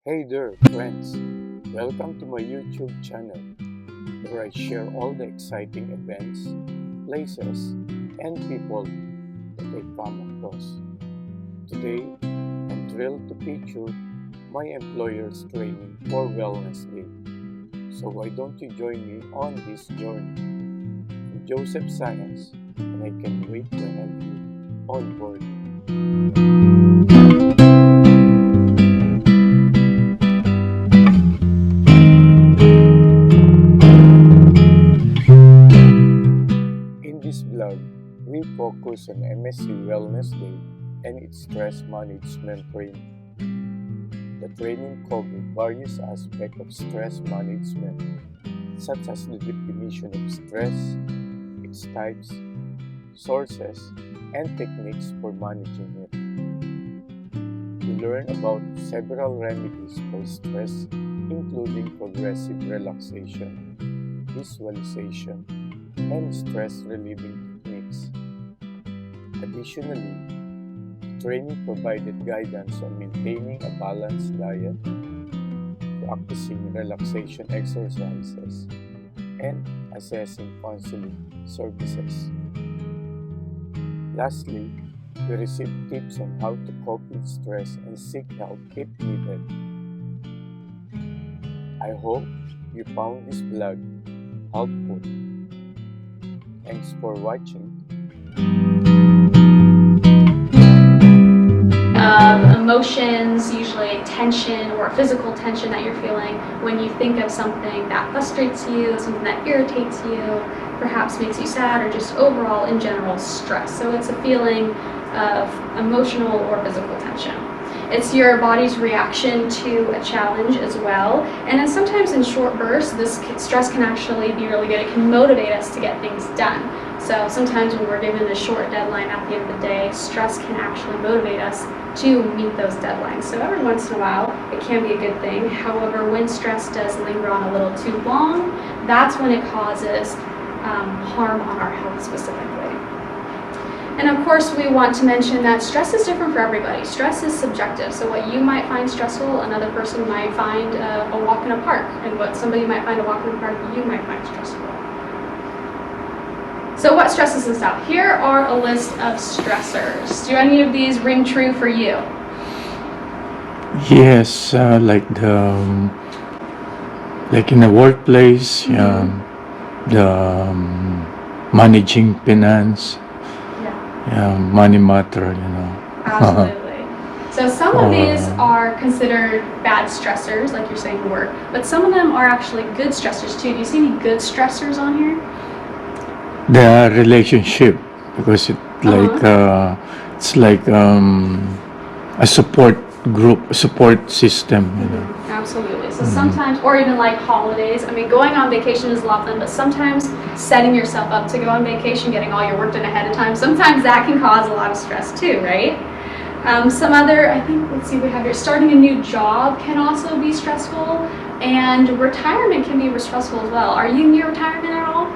Hey there, friends! Welcome to my YouTube channel, where I share all the exciting events, places, and people that I come across. Today, I'm thrilled to feature my employer's training for Wellness Day. So why don't you join me on this journey? I'm Joseph Science, and I can't wait to have you on board. In this vlog, we focus on MSC Wellness Day and its stress management training. The training covered various aspects of stress management, such as the definition of stress, its types, sources, and techniques for managing it. We learn about several remedies for stress, including progressive relaxation, visualization, and stress-relieving techniques. Additionally, the training provided guidance on maintaining a balanced diet, practicing relaxation exercises, and assessing counseling services. Lastly, we received tips on how to cope with stress and seek help if needed. I hope you found this vlog helpful. Thanks for watching. Emotions, usually tension or physical tension that you're feeling when you think of something that frustrates you, something that irritates you, perhaps makes you sad, or just overall in general stress. So it's a feeling of emotional or physical tension. It's your body's reaction to a challenge as well. And then sometimes in short bursts, this stress can actually be really good. It can motivate us to get things done. So sometimes when we're given a short deadline at the end of the day, stress can actually motivate us to meet those deadlines. So every once in a while, it can be a good thing. However, when stress does linger on a little too long, that's when it causes harm on our health specifically. And of course, we want to mention that stress is different for everybody. Stress is subjective. So what you might find stressful, another person might find a walk in a park. And what somebody might find a walk in a park, you might find stressful. So what stresses us out? Here are a list of stressors. Do any of these ring true for you? Yes, like in the workplace, the managing finance, money matter, Absolutely. So some of these are considered bad stressors, like you're saying work, but some of them are actually good stressors too. Do you see any good stressors on here? The relationship, because it's like a support group, a support system, Absolutely. So sometimes, or even like holidays, I mean, going on vacation is a lot of fun, but sometimes setting yourself up to go on vacation, getting all your work done ahead of time, sometimes that can cause a lot of stress too, right? Some other, I think, let's see, we have here, starting a new job can also be stressful, and retirement can be stressful as well. Are you near retirement at all?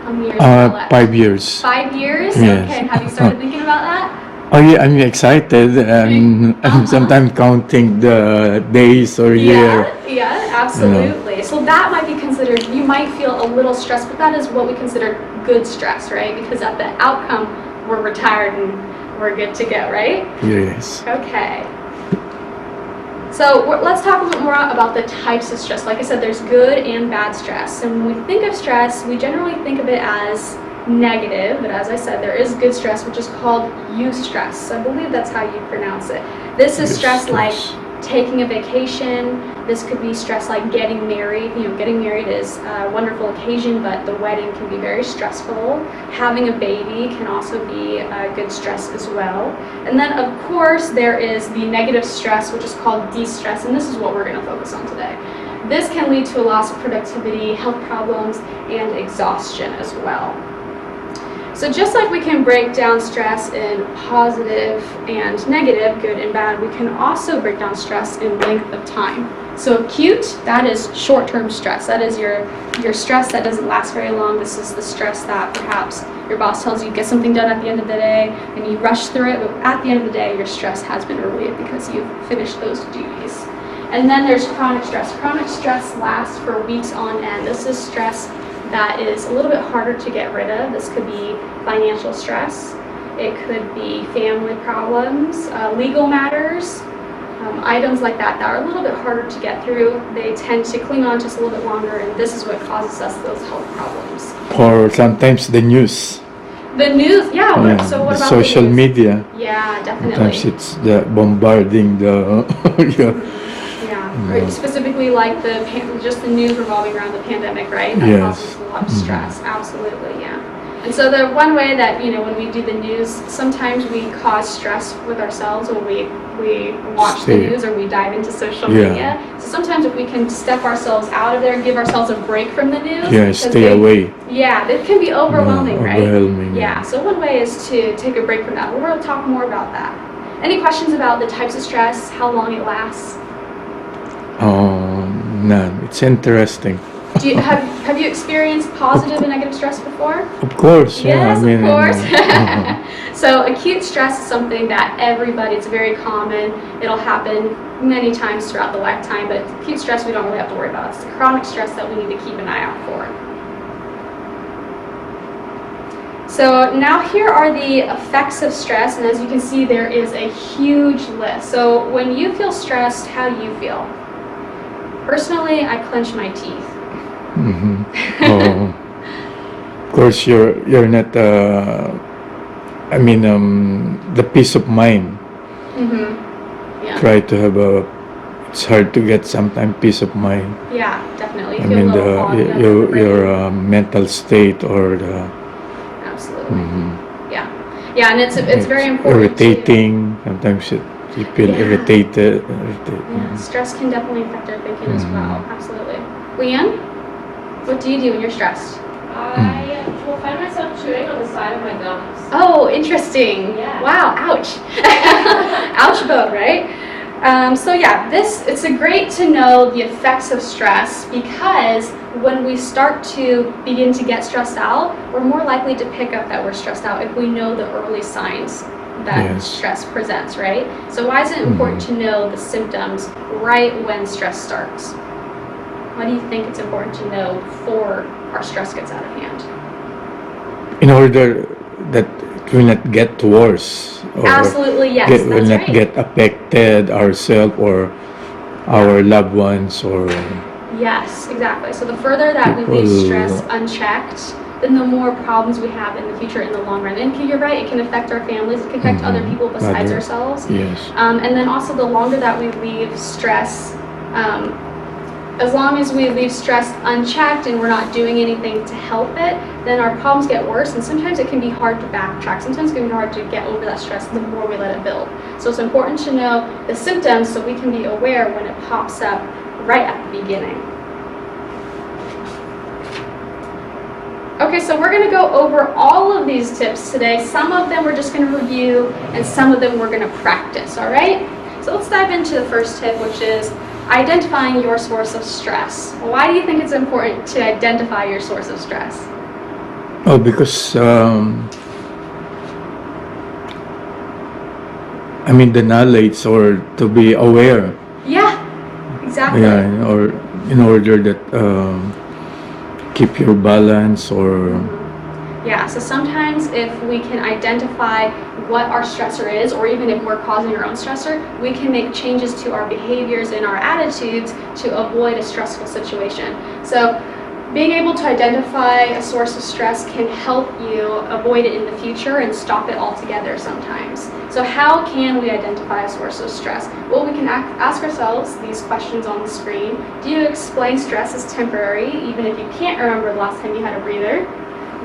How many years have you left? 5 years. 5 years? Yes. Okay, and have you started thinking about that? Oh yeah, I'm excited, and I'm sometimes counting the days or year. Yeah, absolutely. So that might be considered, you might feel a little stressed, but that is what we consider good stress, right? Because at the outcome, we're retired and we're good to go, right? Yes. Okay. So let's talk a little more about the types of stress. Like I said, there's good and bad stress. And when we think of stress, we generally think of it as negative, but as I said, there is good stress, which is called eustress. I believe that's how you pronounce it. This is stress like taking a vacation. This could be stress like getting married. Getting married is a wonderful occasion, but the wedding can be very stressful. Having a baby can also be a good stress as well. And then, of course, there is the negative stress, which is called de-stress, and this is what we're going to focus on today. This can lead to a loss of productivity, health problems, and exhaustion as well. So just like we can break down stress in positive and negative, good and bad, we can also break down stress in length of time. So acute, that is short-term stress. That is your stress that doesn't last very long. This is the stress that perhaps your boss tells you get something done at the end of the day and you rush through it, but at the end of the day, your stress has been relieved because you've finished those duties. And then there's chronic stress. Chronic stress lasts for weeks on end. This is stress that is a little bit harder to get rid of. This could be financial stress. It could be family problems, legal matters, items like that that are a little bit harder to get through. They tend to cling on just a little bit longer, and this is what causes us those health problems. Or sometimes the news. The news, yeah. So what the about social the news? media? Yeah, definitely. Sometimes it's the bombarding the. Right, specifically like just the news revolving around the pandemic, right? That causes a lot of stress. Absolutely, yeah. And so the one way that, when we do the news, sometimes we cause stress with ourselves when we watch the news or we dive into social media. So sometimes if we can step ourselves out of there, give ourselves a break from the news. Stay away. Yeah, it can be overwhelming, right? Overwhelming. Yeah, so one way is to take a break from that. We're going to talk more about that. Any questions about the types of stress, how long it lasts? None. It's interesting. Have you experienced positive and negative stress before? Of course, yeah. Yes, of course. So acute stress is something that it's very common. It'll happen many times throughout the lifetime, but acute stress we don't really have to worry about. It's the chronic stress that we need to keep an eye out for. So now here are the effects of stress, and as you can see, there is a huge list. So when you feel stressed, how do you feel? Personally, I clench my teeth. Of course, you're not. The peace of mind. Yeah. Try to have it's hard to get sometimes peace of mind. Yeah, definitely. Your mental state or the. Absolutely. Yeah, and it's very important. Irritating. Sometimes you feel irritated. Yeah, stress can definitely affect our thinking as well. Absolutely. Leanne, what do you do when you're stressed? I will find myself chewing on the side of my gums. Oh, interesting. Yeah. Wow, ouch. Ouch both, right? It's great to know the effects of stress, because when we start to begin to get stressed out, we're more likely to pick up that we're stressed out if we know the early signs that stress presents, right? So why is it important to know the symptoms right when stress starts? Why do you think it's important to know before our stress gets out of hand? In order that it will not get worse. Or absolutely, yes. Will not get affected ourselves or our loved ones or. Yes, exactly. So the further that we leave stress unchecked, then the more problems we have in the future in the long run. And you're right, it can affect our families, it can affect other people besides ourselves. Yes. And then also the longer that we leave stress, as long as we leave stress unchecked and we're not doing anything to help it, then our problems get worse, and sometimes it can be hard to backtrack. Sometimes it can be hard to get over that stress the more we let it build. So it's important to know the symptoms so we can be aware when it pops up right at the beginning. Okay, so we're going to go over all of these tips today. Some of them we're just going to review, and some of them we're going to practice, all right? So let's dive into the first tip, which is identifying your source of stress. Why do you think it's important to identify your source of stress? Oh, because the knowledge or to be aware. Yeah, exactly. Yeah, or in order that keep your balance or. Yeah, so sometimes if we can identify what our stressor is, or even if we're causing our own stressor, we can make changes to our behaviors and our attitudes to avoid a stressful situation. So being able to identify a source of stress can help you avoid it in the future and stop it altogether sometimes. So how can we identify a source of stress? Well, we can ask ourselves these questions on the screen. Do you explain stress as temporary, even if you can't remember the last time you had a breather?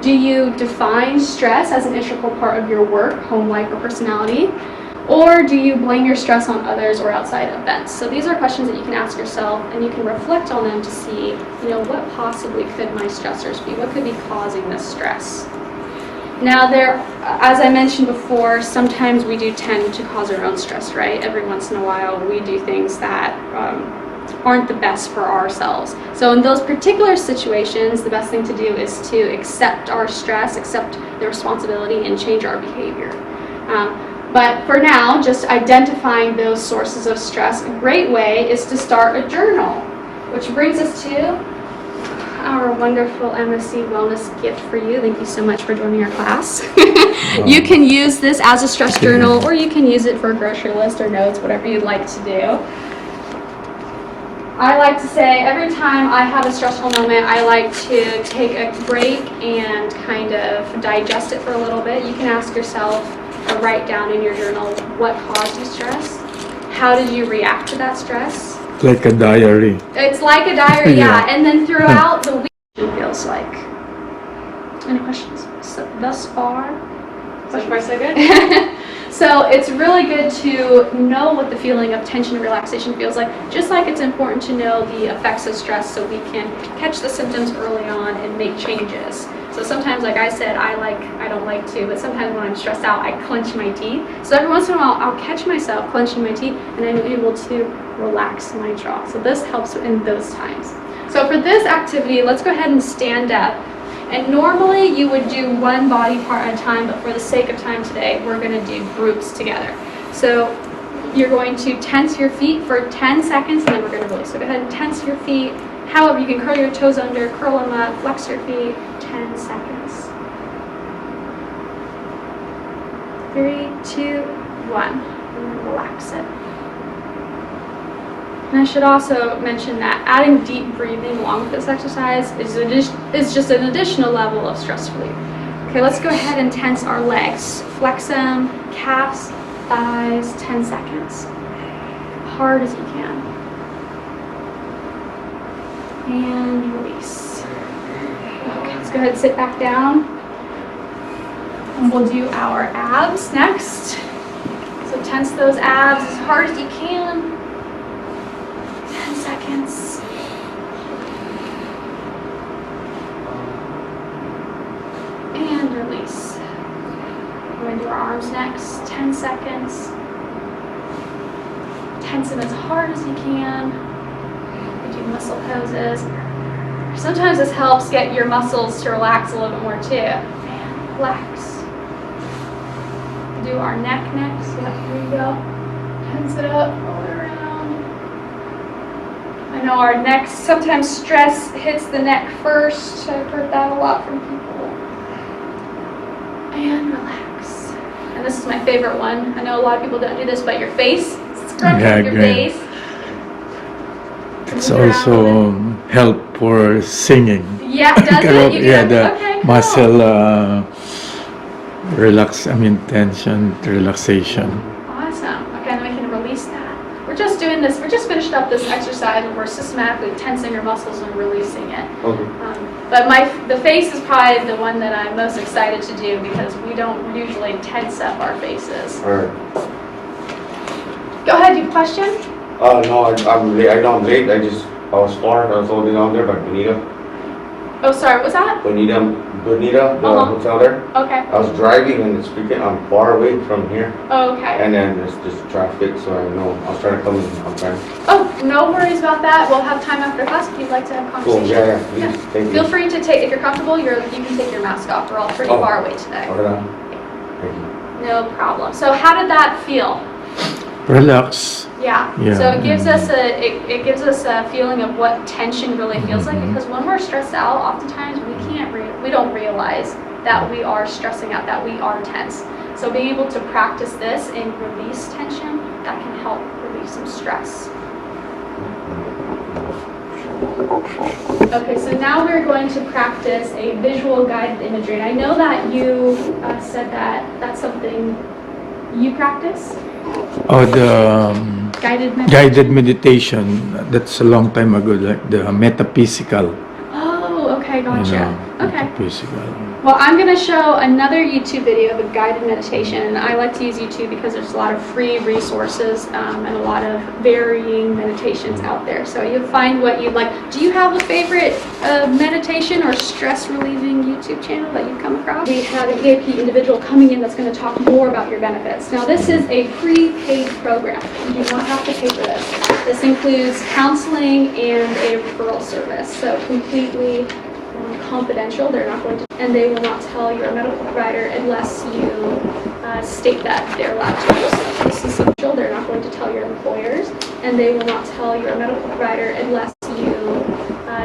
Do you define stress as an integral part of your work, home life, or personality? Or do you blame your stress on others or outside events? So these are questions that you can ask yourself, and you can reflect on them to see, what possibly could my stressors be? What could be causing this stress? Now, as I mentioned before, sometimes we do tend to cause our own stress, right? Every once in a while, we do things that aren't the best for ourselves. So in those particular situations, the best thing to do is to accept our stress, accept the responsibility, and change our behavior. But for now, just identifying those sources of stress, a great way is to start a journal, which brings us to our wonderful MSC Wellness gift for you. Thank you so much for joining our class. You can use this as a stress journal, or you can use it for a grocery list or notes, whatever you'd like to do. I like to say every time I have a stressful moment, I like to take a break and kind of digest it for a little bit. You can ask yourself or write down in your journal what caused you stress. How did you react to that stress? Like a diary. It's like a diary, yeah. And then throughout the week, it feels like. Any questions thus far? So far, so good. So it's really good to know what the feeling of tension and relaxation feels like, just like it's important to know the effects of stress so we can catch the symptoms early on and make changes. So sometimes, like I said, I don't like to, but sometimes when I'm stressed out, I clench my teeth. So every once in a while, I'll catch myself clenching my teeth, and I'm able to relax my jaw. So this helps in those times. So for this activity, let's go ahead and stand up. And normally you would do one body part at a time, but for the sake of time today, we're going to do groups together. So you're going to tense your feet for 10 seconds, and then we're going to release. So go ahead and tense your feet. However, you can curl your toes under, curl them up, flex your feet, 10 seconds. 3, 2, 1. And relax it. And I should also mention that adding deep breathing along with this exercise is just an additional level of stress relief. Okay, let's go ahead and tense our legs. Flex them, calves, thighs, 10 seconds. Hard as you can. And release. Okay, let's go ahead and sit back down. And we'll do our abs next. So tense those abs as hard as you can. 10 seconds. And release. We're going to do our arms next. 10 seconds. Tense them as hard as you can. We do muscle poses. Sometimes this helps get your muscles to relax a little bit more too. And relax. Do our neck next. Yep, here you go. Tense it up, roll it around. I know our necks, sometimes stress hits the neck first. I've heard that a lot from people. And relax. And this is my favorite one. I know a lot of people don't do this, but your face. Scrunch up your face. It's also help for singing. Yeah, does it? You yeah, can, the okay, cool. muscle tension, relaxation. Awesome. Okay, then we can release that. We're just doing this, we're just finished up this exercise and we're systematically tensing our muscles and releasing it. Okay. But the face is probably the one that I'm most excited to do because we don't usually tense up our faces. Alright. Go ahead, do you have a question? No, I'm late. I know I'm late. I was far. I was holding on there by Bonita. Oh, sorry, what was that? Bonita, the hotel there. Okay. I was driving and I'm far away from here. Okay. And then there's just traffic, so I know. I was trying to come in on time. Oh, no worries about that. We'll have time after class if you'd like to have a conversation. Cool, yeah, please. Thank you. Feel free to take, if you're comfortable, you can take your mask off. We're all pretty far away today. Okay. Thank you. No problem. So how did that feel? Relax. Yeah. Yeah. So it gives us a feeling of what tension really feels like, because when we're stressed out, oftentimes we don't realize that we are stressing out, that we are tense. So being able to practice this and release tension, that can help relieve some stress. Okay, so now we're going to practice a visual guided imagery. And I know that you said that that's something you practice? Oh, the guided meditation. That's a long time ago, like the metaphysical. Oh, okay, gotcha. Okay. Metaphysical. Well, I'm going to show another YouTube video of a guided meditation, and I like to use YouTube because there's a lot of free resources and a lot of varying meditations out there. So you'll find what you'd like. Do you have a favorite meditation or stress-relieving YouTube channel that you've come across? We have an EAP individual coming in that's going to talk more about your benefits. Now, this is a prepaid program. You do not have to pay for this. This includes counseling and a referral service, so completely confidential. They're not going to, and they will not tell your medical provider unless you state that they're allowed to do so. This is essential. They're not going to tell your employers, and they will not tell your medical provider unless you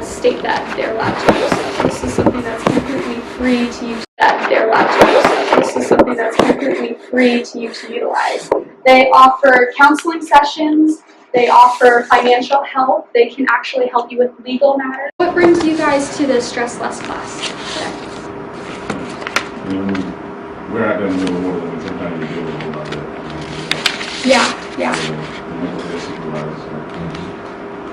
state that they're allowed to do so. This is something that's completely free to you. That they're allowed to do so. This is something that's completely free to you to utilize. They offer counseling sessions. They offer financial help. They can actually help you with legal matters. What brings you guys to the Stress Less class today? We're out there in the middle of the world, and sometimes we deal with a lot of that. Yeah, yeah, The mental health supervisor.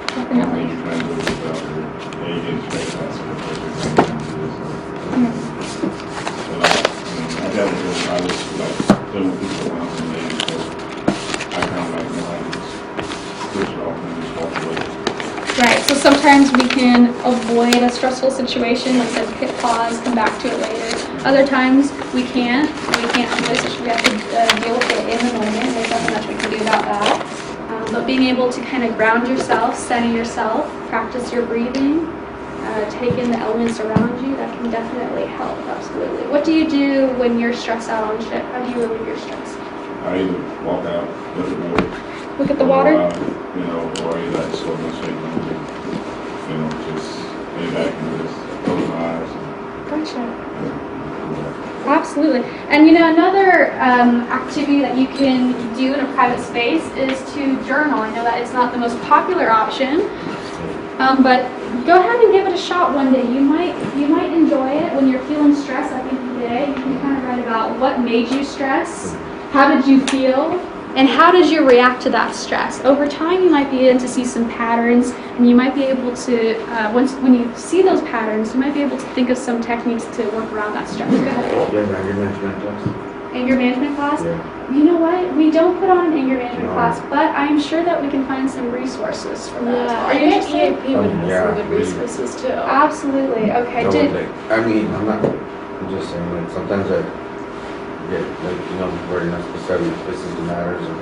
definitely. You're trying to do it without the agent stress out, so the person can do this. I got to do it. I was like dealing with people around the lady, so I kind of like know how to just switch it off and just walk away. Right, so sometimes we can avoid a stressful situation, like I said, hit pause, come back to it later. Other times we can't avoid a situation, we have to deal with it in the moment. There's nothing much we can do about that. But being able to kind of ground yourself, center yourself, practice your breathing, take in the elements around you, that can definitely help, absolutely. What do you do when you're stressed out on ship? How do you relieve your stress? I either walk out, look at the water. Look at the water? You know, or either I just go in straight and you know, just lay back and just close my eyes. Gotcha. Absolutely. And you know, another activity that you can do in a private space is to journal. I know that it's not the most popular option, but go ahead and give it a shot one day. You might enjoy it when you're feeling stressed. I think today you can kind of write about what made you stress, how did you feel, and how did you react to that stress. Over time, you might be able to see some patterns, and you might be able to, when you see those patterns, you might be able to think of some techniques to work around that stress. Go ahead. Yeah, anger management class. Anger management class? Yeah. You know what? We don't put on an anger management class, but I'm sure that we can find some resources for that. Yeah, Are you interested? EAP would have Yeah, some good resources too. Absolutely. Okay. No, Did, like, I mean, I'm just saying, like, sometimes I get, like, you know, where you're not specific matters, and,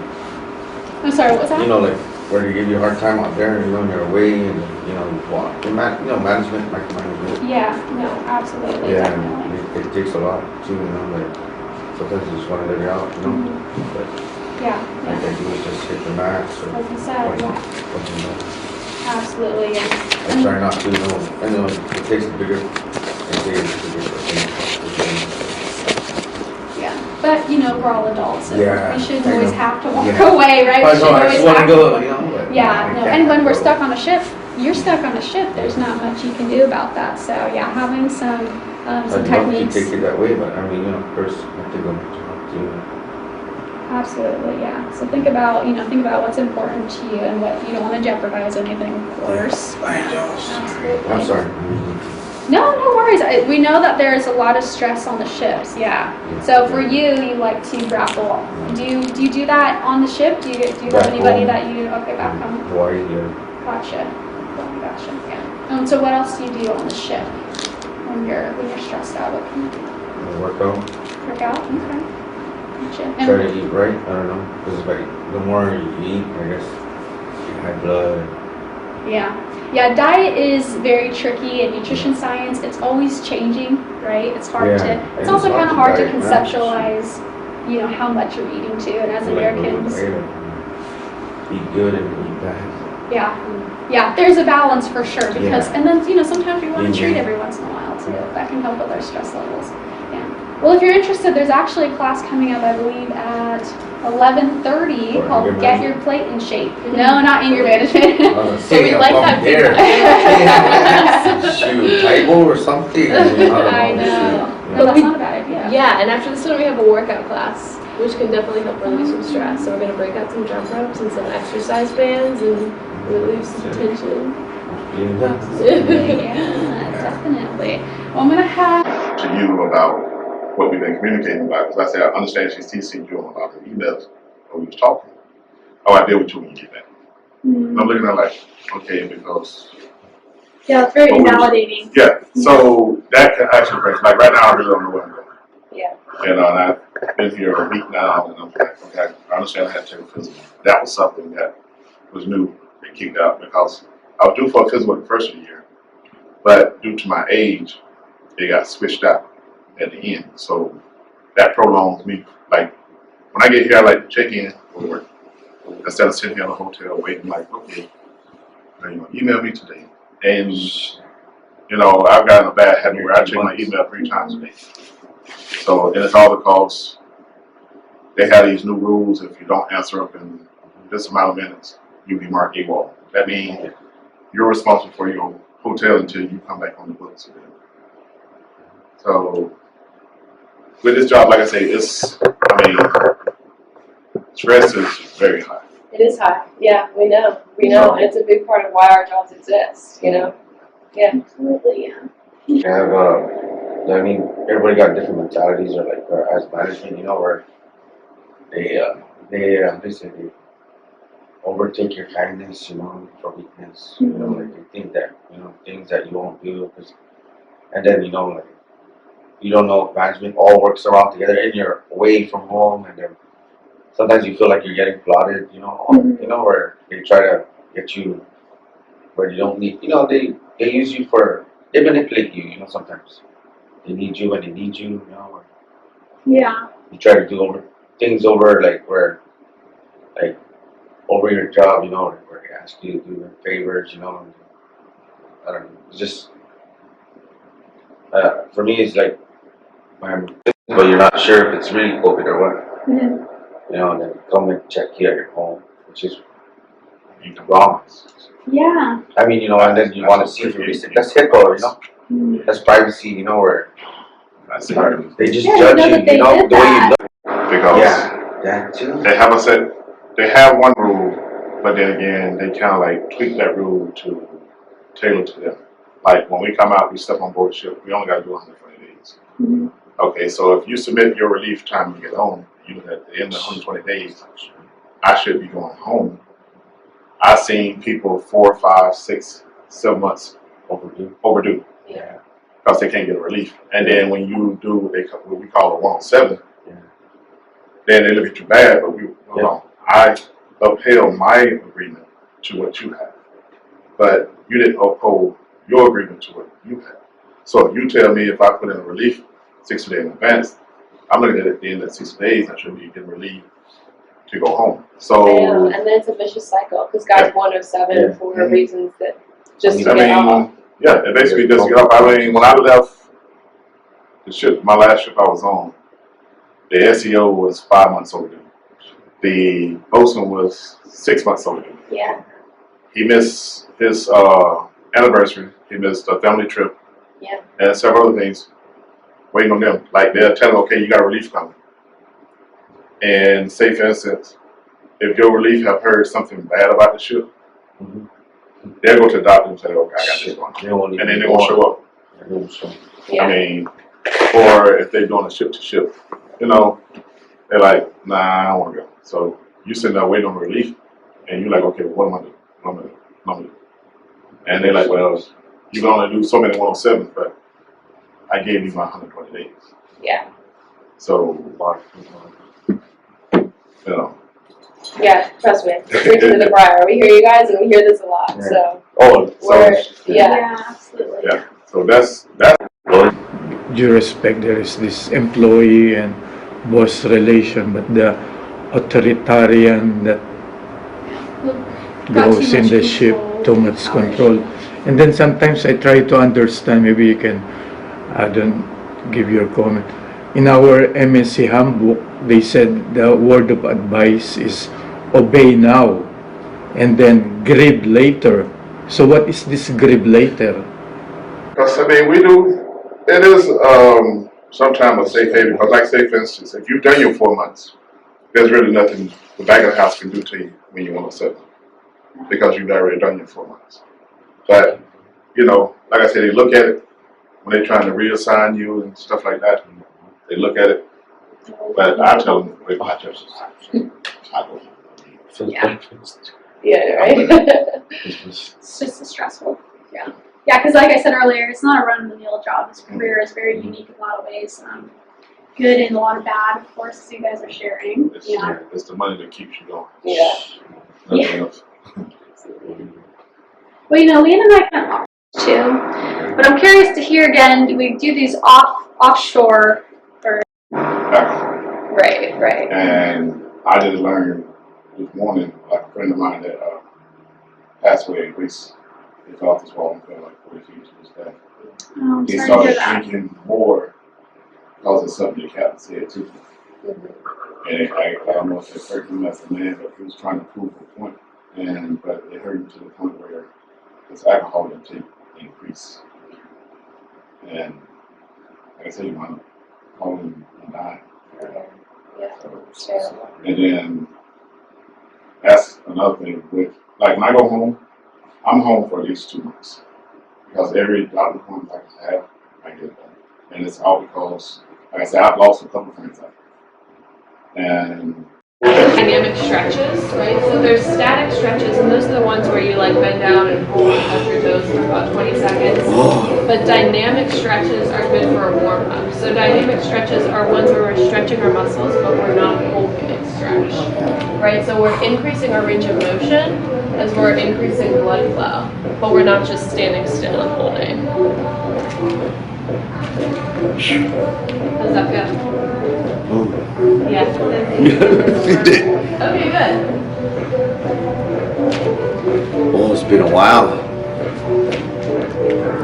I'm sorry, what was that? you know, like, where they give you a hard time out there, you know, and you're away, and, you know, management, micromanagement. Yeah, no, absolutely. Yeah, Definitely. and it takes a lot, too, you know, like, sometimes you just want to let it out, you know, but Yeah, like yeah. I do is just hit the max, or Like you said, yeah. something else. Absolutely, yeah. I try not to, you know, I know it takes a bigger, Yeah. But, you know, we're all adults, and Yeah, we shouldn't I always know. have to walk Yeah. away, right? I We know, shouldn't I always just want to have go, you know, but Yeah, I no, can't and when we're go. stuck on a ship, you're stuck on a ship. There's not much you can do about that. So yeah, having some I'd love to techniques. take it that way, but I mean, you know, first I have to go talk to Absolutely, yeah. So think about what's important to you and what you don't want to jeopardize anything, of course. Absolutely. I'm sorry. No, no worries. We know that there's a lot of stress on the ships. Yeah. So for you like to grapple. Do you do that on the ship? Do you have Back anybody home. that you back home? Hawaii, yeah. Gotcha. Gotcha. Yeah. So what else do you do on the ship when you're stressed out? What can you do? I work out. Work out. Okay. Gotcha. Try to eat right. I don't know, because like the more you eat, I guess you high blood. Yeah, diet is very tricky in nutrition science. It's always changing, right? It's hard Yeah, to, it's it's also hard kind of to hard to diet, man. conceptualize, you know, how much you're eating too. And as Americans, Eat good and eat bad. yeah, there's a balance for sure because, Yeah. and then, you know, sometimes we want to treat Mhm. every once in a while too. That can help with our stress levels. Yeah. Well, if you're interested, there's actually a class coming up, I believe, at 11:30 For called anger Get Your management? Plate in Shape. No, not anger management. So we like that Shoot, typo or something. I know. No, that's not a bad idea. Yeah, and after this one we have a workout class, which can definitely help relieve some stress. So we're going to break out some jump ropes and some exercise bands and relieve some tension. Yeah, definitely. Well, I'm gonna have. To you about what we've been communicating about, because I said I understand she's teaching you about the emails when we was talking. How I deal with you when you get that. I'm looking at her like, okay, because Yeah, it's very Well, we- validating. yeah. So that can actually bring, like right now I really don't know where I'm going. Yeah. You know, and I've been here a week now, and I'm like, okay, I understand I had to take a physical. That was something that was new and kicked out because I was due for a physical the first of the year, but due to my age, it got switched out at the end. So that prolongs me like when I get here, I like to check in for work instead of sitting here in a hotel waiting. Like, okay, are you gonna email me today? And you know, I've gotten a bad habit where I check my email 3 times a day. So, and it's all because they have these new rules. If you don't answer up in this amount of minutes, you'll be marked AWOL. That means you're responsible for your hotel until you come back on the books again. So, with this job, like I say, stress is very high. It is high. Yeah, we know. And it's a big part of why our jobs exist, you know? Yeah. Absolutely, yeah. You have, I mean, everybody got different mentalities, or as management, you know, where they say they overtake your kindness, you know, for weakness. You know, like they think that, you know, things that you won't do, and then, you know, like, you don't know if management all works around together and you're away from home, and then sometimes you feel like you're getting plotted, you know, you know, where they try to get you where you don't need, you know, they use you they manipulate you, you know, sometimes. They need you when they need you, you know, or Yeah. you try to do things over, like, over your job, you know, where they ask you to do favors, you know, I don't know, it's just, for me, it's like, but you're not sure if it's really COVID or what. Mhm. You know, and then come and check you at your home, which is wrong. Yeah. I mean, you know, and then you want to see if that's HIPAA, you know, that's privacy, you know, where they just Yeah, judge you know you, that they you know, did the way you that. look. Because Yeah, that too. they have one rule, but then again, they kind of like tweak that rule to tailor to them. Like when we come out, we step on board ship, we only got to do 120 days. Mhm. Okay, so if you submit your relief time to get home, you know, at the end of 120 days, I should be going home. I've seen people 4, 5, 6, 7 months overdue Yeah. because they can't get a relief. And then when you do what we call a 107, then they look at you bad, but I upheld my agreement to what you have. But you didn't uphold your agreement to what you have. So if you tell me if I put in a relief 60 days in advance, I'm looking at the end of 60 days, I should be getting relief to go home. So, and then it's a vicious cycle because guys 107 for reasons that just to I get mean, off. yeah, it basically just get off. I mean, when I left the ship, my last ship I was on, the SEO was 5 months overdue. The bosun was 6 months overdue. Yeah. He missed his anniversary. He missed a family trip. Yeah. And several other things. Waiting on them. Like they'll tell him, okay, you got a relief coming. And say, for instance, if your relief have heard something bad about the ship, they'll go to the doctor and say, okay, I got this one. And then they won't show up. Yeah. I mean, or if they're doing a ship to ship, you know, they're like, nah, I don't want to go. So you sitting there waiting on relief, and you're like, okay, well, what am I doing? What am I doing? What am I doing? And they're like, well, you can only do so many 107s, but I gave you my 120 days. Yeah. So, you know. Yeah, trust me. Preaching to the choir. We hear you guys, and we hear this a lot. Yeah. So We're Yeah, absolutely. Yeah. So that's. Due respect, there is this employee and boss relation, but the authoritarian that Got goes too in much the ship, control. too much control. And then sometimes I try to understand, maybe you can don't give your comment. In our MSC handbook, they said the word of advice is obey now and then grieve later. So what is this grieve later? Because, I mean, it is sometimes a safe haven. Because, like, say, for instance, if you've done your 4 months, there's really nothing the back of the house can do to you when you 107. Because you've already done your 4 months. But, you know, like I said, they look at it when they're trying to reassign you and stuff like that. They look at it. But I tell them, wait, my judges. yeah, right. It's just stressful. Yeah. Yeah, because like I said earlier, it's not a run-of-the-mill job. This career is very unique in a lot of ways. Good and a lot of bad, of course, as you guys are sharing. It's the money that keeps you going. Yeah. Nothing else. Well, you know, Leanne and I kind of too, but I'm curious to hear again. We do these offshore or Right. And I just learned this morning, like a friend of mine that passed away in Greece. He fell off his wall and fell like 40 feet to his death. Oh, I'm He sorry to hear started that. drinking more because of something the captain said too. And I don't know if it hurt him as a man, but he was trying to prove a point. But it hurt him to the point where his alcohol intake increased. And like I said, he wound up falling and dying. And then that's another thing with, like when I go home, I'm home for at least 2 months. Because every doctor appointment I can have, I get it done. And it's all because, like I said, I've lost a couple friends out there. And Dynamic stretches, right? So there's static stretches, and those are the ones where you like bend down and hold and touch your toes for about 20 seconds. But dynamic stretches are good for a warm up. So dynamic stretches are ones where we're stretching our muscles, but we're not holding it stretch, right? So we're increasing our range of motion as we're increasing blood flow, but we're not just standing still and holding. How does that feel? Yeah. Okay, good. Oh, it's been a while.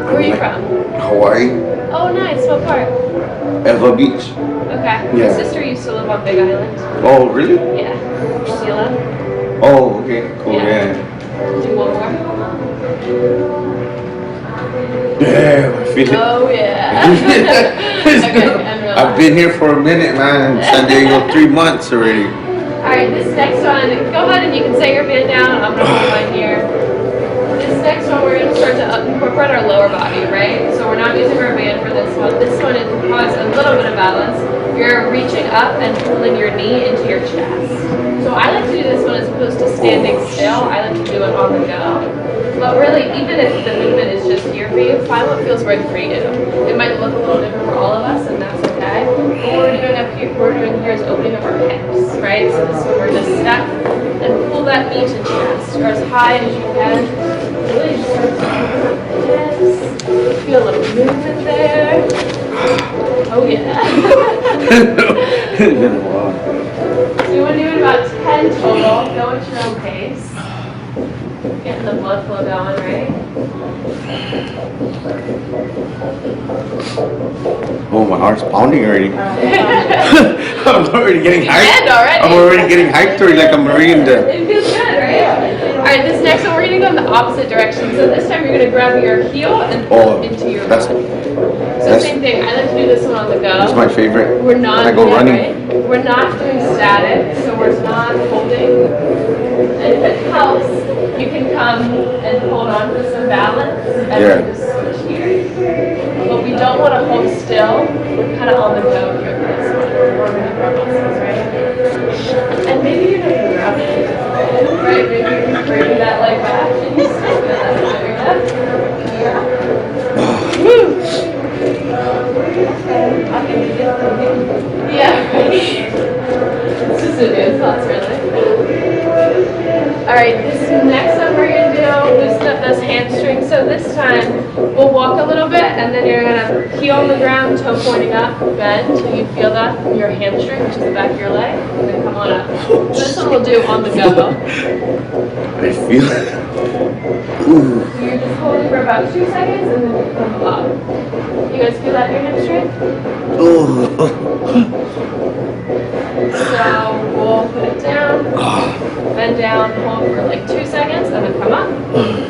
Where are you from? Hawaii, Oh, nice. What part? Eva Beach. Okay. My Yeah. sister used to live on Big Island. Oh, really? Yeah. Sheila. Oh, okay, cool, Yeah. yeah. Do one more. Damn, I feel it. Oh, yeah. Okay, and relax. I've been here for a minute, man. San Diego, 3 months already. Alright, this next one, go ahead and you can set your band down. I'm going to hold mine here. This next one, we're going to start to incorporate our lower body, right? So we're not using our band for this one. This one, it requires a little bit of balance. You're reaching up and pulling your knee into your chest. So I like to do this one as opposed to standing still. I like to do it on the go. But really, even if the movement is just here for you, find what feels right for you. It might look a little different for all of us, and that's okay. What we're doing here is opening up our hips, right? So this is where we're going to step and pull that knee to chest, or as high as you can. Really just start to open up the hips. Feel a little movement there. Oh yeah. It's been a while. So you want to do about 10 total. Go at your own pace. Getting the blood flow going, right? Oh, my heart's pounding already. Alright. I'm already getting hyped. And already. I'm already getting hyped already, like I'm already in the... It feels good, right? Alright, this next one we're going to go in the opposite direction. So this time you're going to grab your heel and pull it into your that's, body. So same thing, I like to do this one on the go. that's my favorite. We're not When I go yeah, running. Right? We're not doing static, so we're not holding. And if it helps, you can come and hold on to some balance and then just switch here. But we don't want to hold still. We're kind of on the go here for this one. We're warming up our muscles, right? And maybe you're not going to grab it, right? Maybe you can bring that leg back and you still feel that area. Woo! Yeah, right. It's just a new thoughts, really. Alright, this next one we're going to do, loosen up those hamstrings. So this time, we'll walk a little bit, and then you're going to heel on the ground, toe pointing up, bend till you feel that from your hamstring, which is the back of your leg, and then come on up. This one we'll do on the go. I feel it. Ooh. So you're just holding for about 2 seconds, and then you come up. You guys feel that in your hamstring? So we'll put it down, bend down, hold for like 2 seconds, and then come up.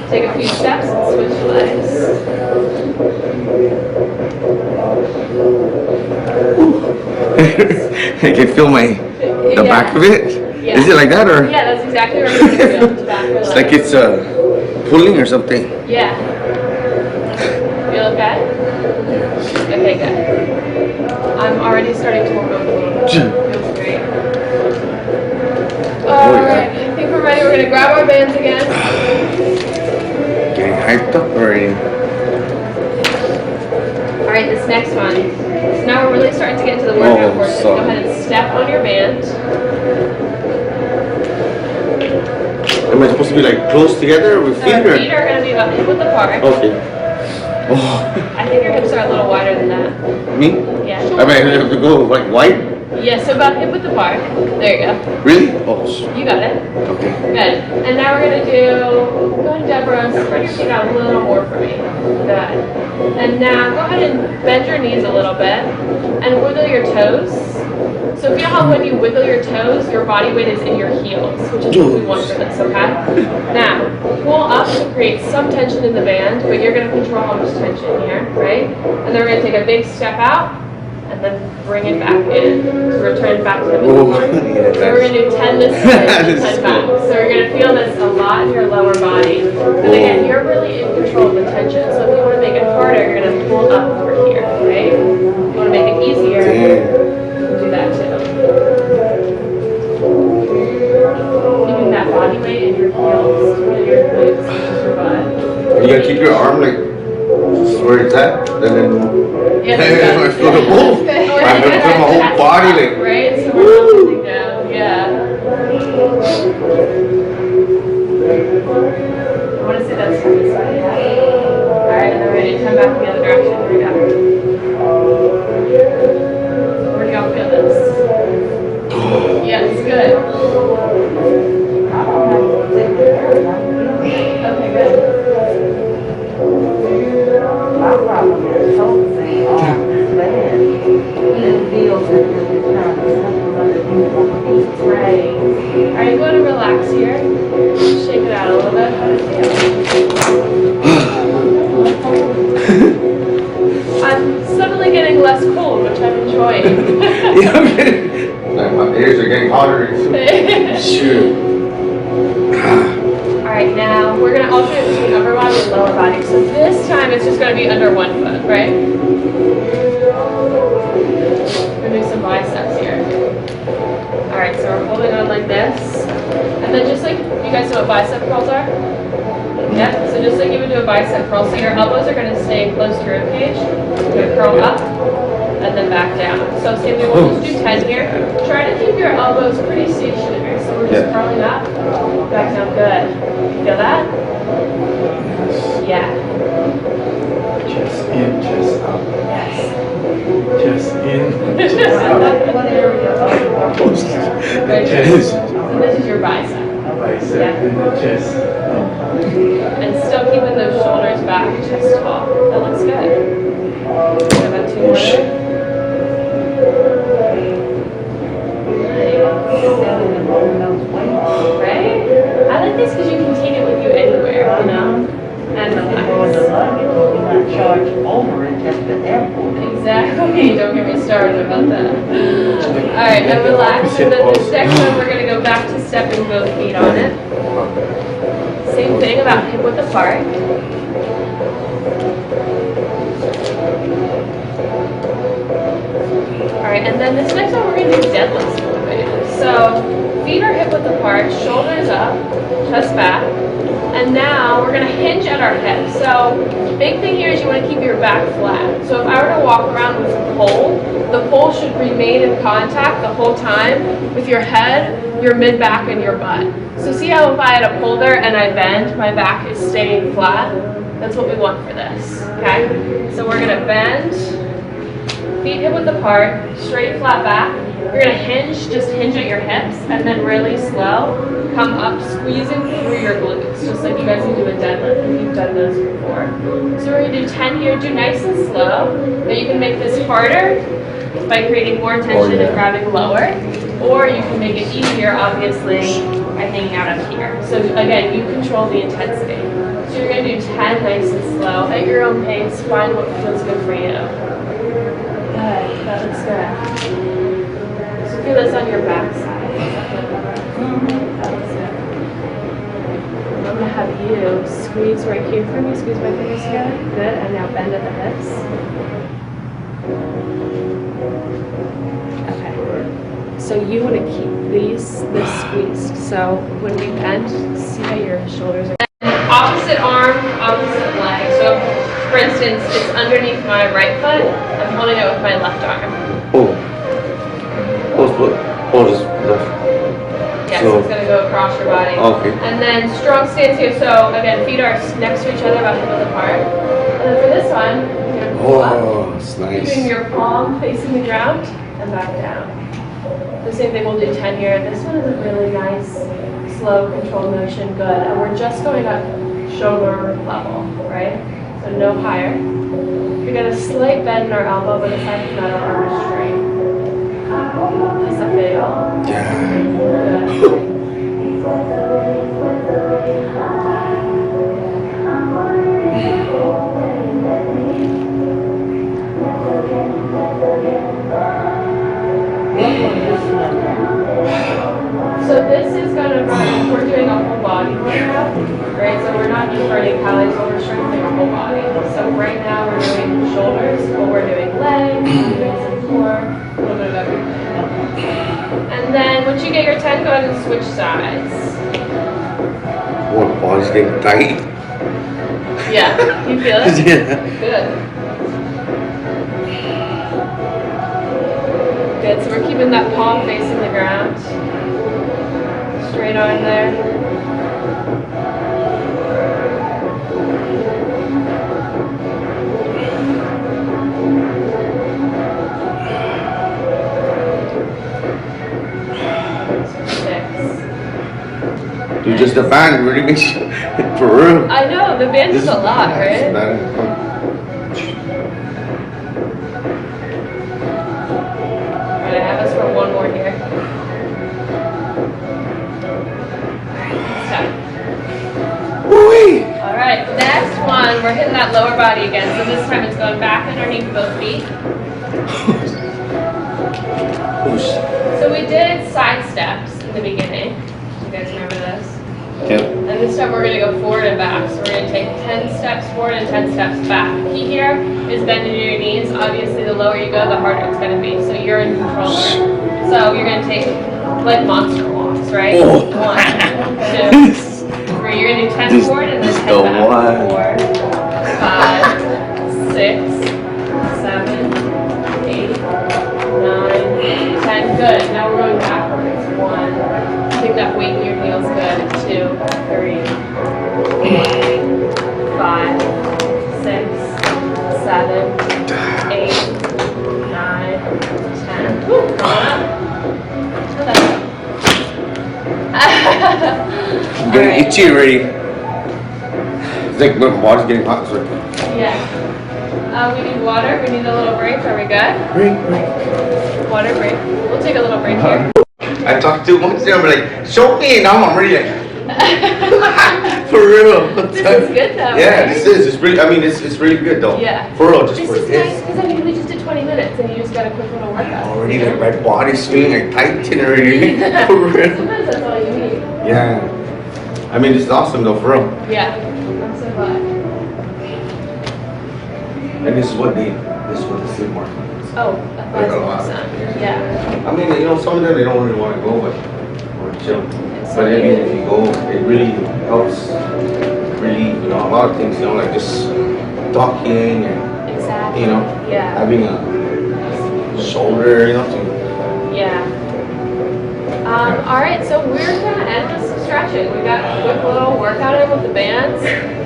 Take a few steps and switch legs. I can feel the back of it. Yeah. Is it like that or? Yeah, that's exactly what we're going to do. The back of the It's leg. like it's pulling or something. Yeah. Feel okay? Okay, good. I'm already starting to warm up a little bit. Feels great. Alright, I think we're ready. We're going to grab our bands again. Getting hyped up already. Alright, this next one. So now we're really starting to get into the workout portion. Go ahead and step on your band. Am I supposed to be like close together with feet? Our feet are going to be about hip width apart. Okay. Oh, I think your hips are a little wider than that. me? Yeah. I mean, I have to go like wide. Yeah, so about hip width apart. There you go. Really? Oh, You got it. okay. Good. And now we're going to do, go ahead, Deborah, spread your feet out a little more for me. Good. And now go ahead and bend your knees a little bit and wiggle your toes. So if you know how when you wiggle your toes, your body weight is in your heels, which is what we want for this, okay? Now, pull up to create some tension in the band, but you're going to control how much tension here, right? And then we're going to take a big step out and then bring it back in. So return back to the middle. So we're going to do 10 this way, 10 back. So you're going to feel this a lot in your lower body. And again, you're really in control of the tension. So if you want to make it harder, you're going to pull up over here, right? If you want to make it easier, do that too. Keeping that body weight in your heels, your glutes, your butt. You gotta keep your arm like where it's at, and then Yes, I feel the move. I have to feel my whole body like. right? So we're not sitting down. Yeah. I want to say that's from this side. All right, and then we're going to turn back the other direction. Here we go. Where do y'all feel this? Yes, good. Okay, good. My problem is focusing on this band. It feels that you're trying to simple other things. Right. All right, go ahead and relax here. Shake it out a little bit. How does it feel? I'm suddenly getting less cold, which I'm enjoying. Yeah, I'm getting. Like my ears are getting hotter. Shoot. Alright, now we're going to alternate between upper body and lower body. So this time it's just going to be under one foot, right? We're going to do some biceps here. Alright, so we're holding on like this. And then just like, you guys know what bicep curls are? Yeah, so just like you would do a bicep curl. So your elbows are going to stay close to your rib cage. You're going to curl up and then back down. So same thing, we'll just do 10 here. Try to keep your elbows pretty stationary. So we're just curling up, back down, good. Feel that? Yeah. Chest in, chest out. Yes. Chest in, chest out. What area of The chest. So this is your bicep. Bicep and the chest. And still keeping those shoulders back, chest tall. That looks good. What about two more? Right? I like this because you can take it with you anywhere, you know? And relax. You're not charged over it at the airport. Exactly. Don't get me started about that. Alright, and relax. And then this next one, we're going to go back to stepping both feet on it. Same thing about hip width apart. Alright, and then this next one, we're going to do deadlifts motivated. So, feet are hip width apart, shoulders up, chest back. And now we're going to hinge at our hips. So big thing here is you want to keep your back flat. So if I were to walk around with a pole, the pole should remain in contact the whole time with your head, your mid-back, and your butt. So see how if I had a pole there and I bend, my back is staying flat? That's what we want for this, okay? So we're going to bend, feet hip width apart, straight flat back. You're going to hinge, just hinge at your hips, and then really slow, come up, squeezing through your glutes, just like you guys would do a deadlift if you've done those before. So we're going to do 10 here, do nice and slow. Now you can make this harder by creating more tension and grabbing lower, or you can make it easier, obviously, by hanging out up here. So again, you control the intensity. So you're going to do 10 nice and slow, at your own pace, find what feels good for you. Good, that looks good. Feel this on your back side. That looks good. I'm going to have you squeeze right here for me. Squeeze my fingers together. Good. And now bend at the hips. Okay. So you want to keep this squeezed. So when we bend, see how your shoulders are. And opposite arm, opposite leg. So for instance, it's underneath my right foot. I'm holding it with my left arm. Just left. Yes, So- it's going to go across your body. Okay. And then strong stance here. So again, feet are next to each other, about hip width apart. And then for this one, you're going to pull up, Oh, it's nice. keeping your palm facing the ground, and and back down. The same thing, we'll do 10 here. This one is a really nice, slow, controlled motion, good. And we're just going up shoulder level, right? So no higher. We got a slight bend in our elbow, but aside from that, our arm is straight. Does that feel? Yeah. Good. So this is going to run, we're doing a whole body workout, right? So we're not just burning calories, but we're strengthening our whole body. So right now we're doing shoulders, but we're doing legs, we're doing some core, a little bit of everything. And then once you get your 10, go ahead and switch sides. What, body's getting tight? Yeah, you feel it? Yeah. Good. Good, so we're keeping that palm facing the ground. Straight arm there. Dude, just the band really makes you, for real. I know, the band is a lot, right? Alright, I have us for one more here. Alright, next one, we're hitting that lower body again. So this time it's going back underneath both feet. So we did side steps in the beginning. You guys remember this? Yep. And this time we're going to go forward and back. So we're going to take 10 steps forward and 10 steps back. The key here is bending your knees. Obviously, the lower you go, the harder it's going to be. So you're in control there. So you're going to take like monster walks, right? Oh. 1, 2, 3. You're going to do 10 forward and then 10 back. 4, 5, 6, 7, 8, 9, 10. Good. Now we're going backwards. 1. Take that weight in your heels, good. 2, 3, 4, 5, 6, 7, 8, 9, 10. Woo, come on up. I'm getting itchy already. It's like my body's getting hot. So. Yeah. We need water. We need a little break. Are we good? Break. Water break. We'll take a little break here. I talked too much there, I'm like, show me, now I'm ready. For real. This is good though, Yeah, right? this is. It's really. I mean, it's really good though. Yeah. For real, just This for is this. nice because I mean we just did 20 minutes and you just got a quick little workout. Already, like my body's feeling like tight already. For real. Sometimes that's all you need. Yeah. I mean, this is awesome though, for real. Yeah. I'm so glad. And this is what the sleep market is. Oh, Like a lot. 1,000%. Yeah. I mean, you know, some of them they don't really want to go, but or chill. But I mean, if you go, it really helps. Really, you know, a lot of things. You know, like just talking and Exactly. you know, Yeah. having a shoulder, you know, to Yeah. All right, so we're gonna end with some stretching. We got a quick little workout in with the bands.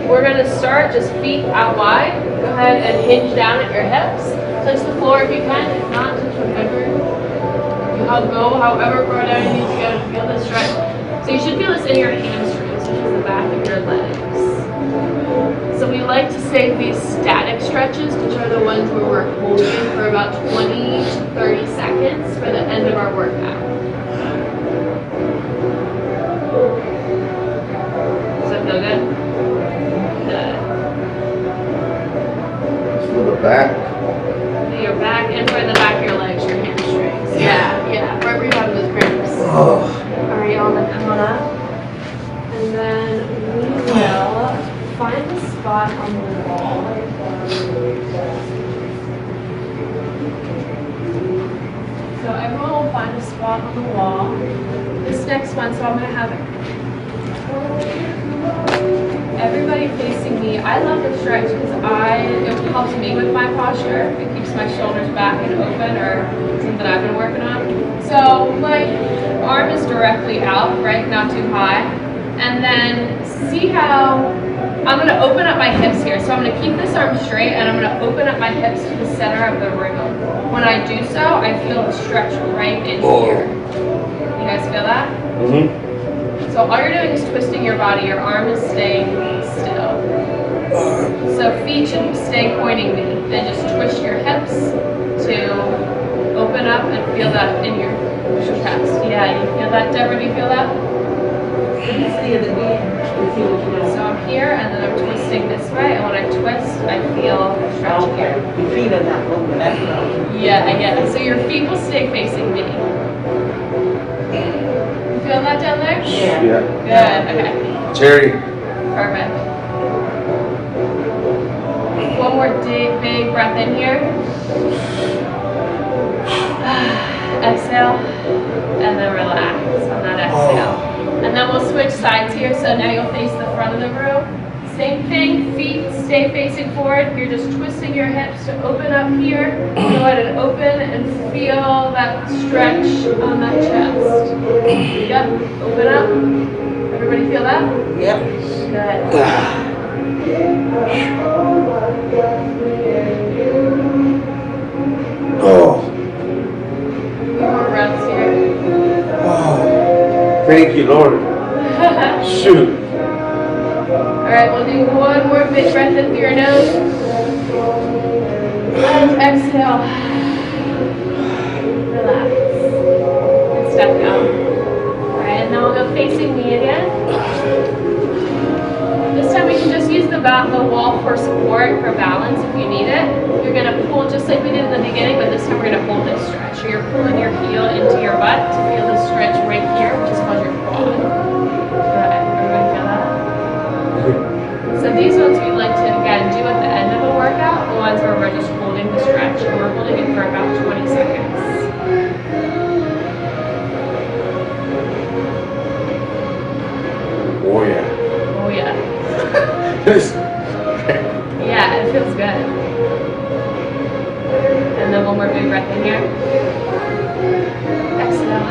We're gonna start just feet out wide. Go ahead and hinge down at your hips. Touch the floor if you can. If not, touch whatever. I'll go however far down you need to go to feel this stretch. So you should feel this in your hamstrings, which is the back of your legs. So we like to save these static stretches, which are the ones where we're holding for about 20 to 30 seconds for the end of our workout. Does that feel good? Good. for the back. Your back and for the back of your legs, your hamstrings. Yeah. Right where you have those cramps. Oh. Alright, y'all, then come on up. And then we will find a spot on the wall. So everyone will find a spot on the wall. This next one, so I'm going to have everybody facing me. I love the stretch because it helps me with my posture. It keeps my shoulders back and open, or something I've been working on. So my arm is directly out, right? Not too high. And then see how I'm going to open up my hips here. So I'm going to keep this arm straight and I'm going to open up my hips to the center of the room. When I do so, I feel a stretch right in here. You guys feel that? Mm-hmm. So all you're doing is twisting your body. Your arm is staying still. So feet should stay pointing me. Then just twist your hips to open up and feel that in your chest. Yeah, you feel that, Deborah? Do you feel that? See it again. See what you So I'm here and then I'm twisting this way, and when I twist, I feel a stretch here. Your feet are not moving, that's right. Yeah. So your feet will stay facing me. You feel that down there? Yeah. Yeah. Good, okay. Jerry. Perfect. One more big breath in here. Exhale, and then relax on that exhale. And then we'll switch sides here, so now you'll face the front of the room. Same thing, feet stay facing forward. You're just twisting your hips to open up here. Go ahead and open and feel that stretch on that chest. Yep, open up. Everybody feel that? Yep. Good. Oh. More breaths here. Oh. Thank you, Lord. Shoot. Alright, we'll do one more big breath in through your nose. And exhale. Relax. Good stuff now. Alright, and then we'll go facing me again. This time we can just use the wall for support, for balance if you need it. You're going to pull just like we did in the beginning, but this time we're going to hold this stretch. So you're pulling your heel into your butt to feel the stretch right here, which is called your quad. Good. Everybody feel that? So these ones we like to, again, do at the end of a workout, the ones where we're just holding the stretch, and we're holding it for about 20 seconds. Oh, yeah. Oh yeah. Yes. Yeah, it feels good. And then one more big breath in here. Exhale.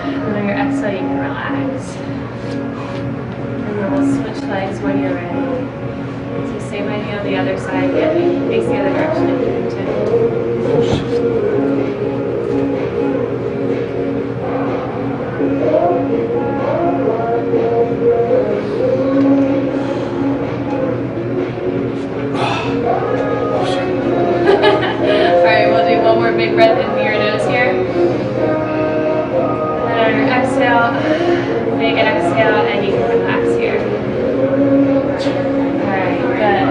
And then your exhale, you can relax. And then we'll switch legs when you're ready. So same idea on the other side. Yeah, you can face the other direction if you need to. Alright, we'll do one more big breath in through your nose here. And then on your exhale, big exhale, and you can relax here. Alright, good.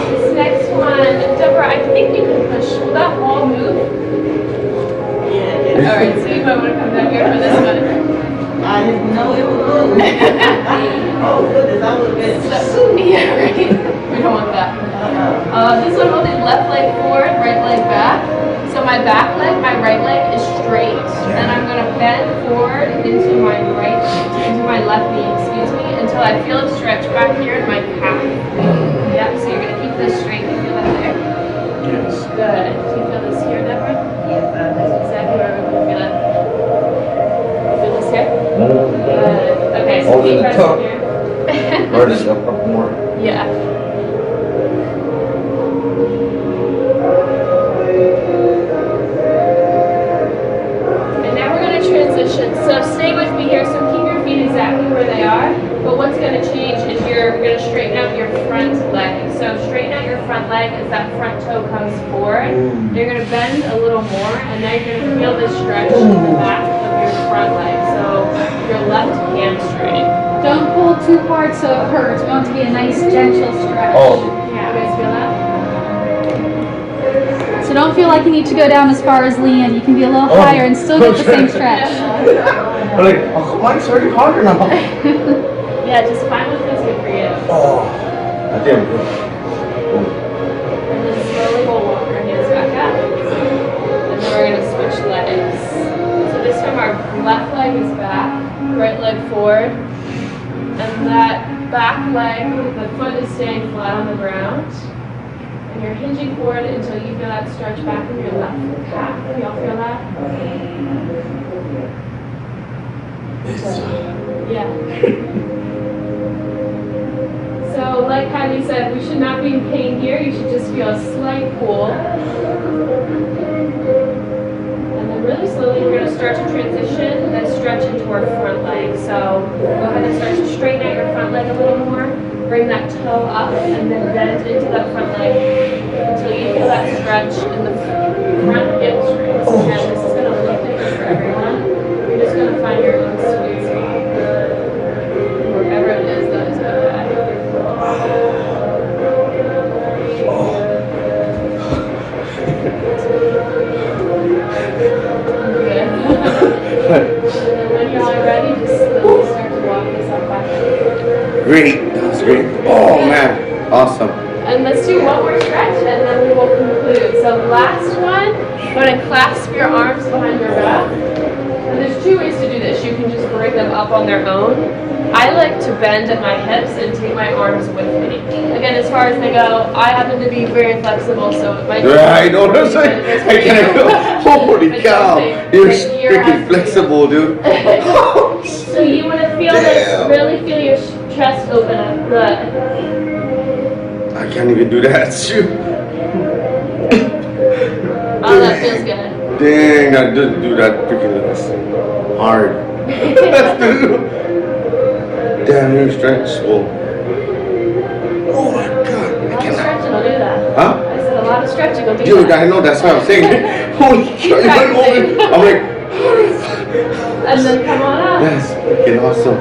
This next one, Deborah, I think you can push. Will that wall move? Yeah. Alright, so you might want to come down here for this one. I didn't know it would move. Oh goodness, I would have been Yeah, right. We don't want that. This one will do left leg forward, right leg back. So my back leg, my right leg is straight, and I'm going to bend forward into my left knee, excuse me, until I feel it stretch back here in my calf. Yep, so you're going to keep this straight. You feel that there? Yes. Good. Do you feel this here, Deborah? Yes, That's exactly where we're going to feel it. You feel this here? Good. Okay, so Hold keep in the pressing top. here. Or just up more. Yeah. And now we're going to transition. So stay with me here. So keep your feet exactly where they are. But what's going to change is you're going to straighten out your front leg. So straighten out your front leg as that front toe comes forward. You're going to bend a little more, and now you're going to feel this stretch in the back of your front leg. So your left hamstring. Don't pull too hard so it hurts. We want it to be a nice, gentle stretch. Oh. Yeah, you guys feel that? So don't feel like you need to go down as far as Leanne. You can be a little higher and still get the same stretch. I'm like, oh, come on, it's already harder now. Yeah, just find what feels good for you. Oh. I did. And then slowly we'll walk our hands back up. And then we're going to switch legs. So this time our left leg is back, right leg forward. And that back leg, the foot is staying flat on the ground. And you're hinging forward until you feel that stretch back in your left calf. Y'all feel that? Yeah. So So like Kylie said, we should not be in pain here. You should just feel a slight pull. And then really slowly you're going to start to transition and stretch into our front leg. So go ahead and start to straighten out your front leg a little more. Bring that toe up and then bend into that front leg until you feel that stretch in the front hamstrings. And this is going to look different for everyone. You're just going to find your own sweet spot. Wherever it is that is good. Good. And when you're all ready, just slowly start to walk yourself back. Great, that was great. Oh man, awesome. And let's do one more stretch and then we will conclude. So last one, you're going to clasp your arms behind your back. And there's two ways to do this. You can just bring them up on their own. I like to bend at my hips and take my arms with me. Again, as far as they go, I happen to be very flexible, so it might be... I know, that's like, I kind of go, holy cow, you're freaking flexible, dude. So you want to feel this, really feel your chest open up. Good. I can't even do that, shoot. Oh, that feels good. Dang, I didn't do that freaking hard. Damn, you're stretchable. Oh my god, I A lot of cannot. stretching will do that. Huh? I said a lot of stretching will do Dude, that. I know, that's what I'm saying. Holy shit, I'm like, And then come on up. that's freaking awesome.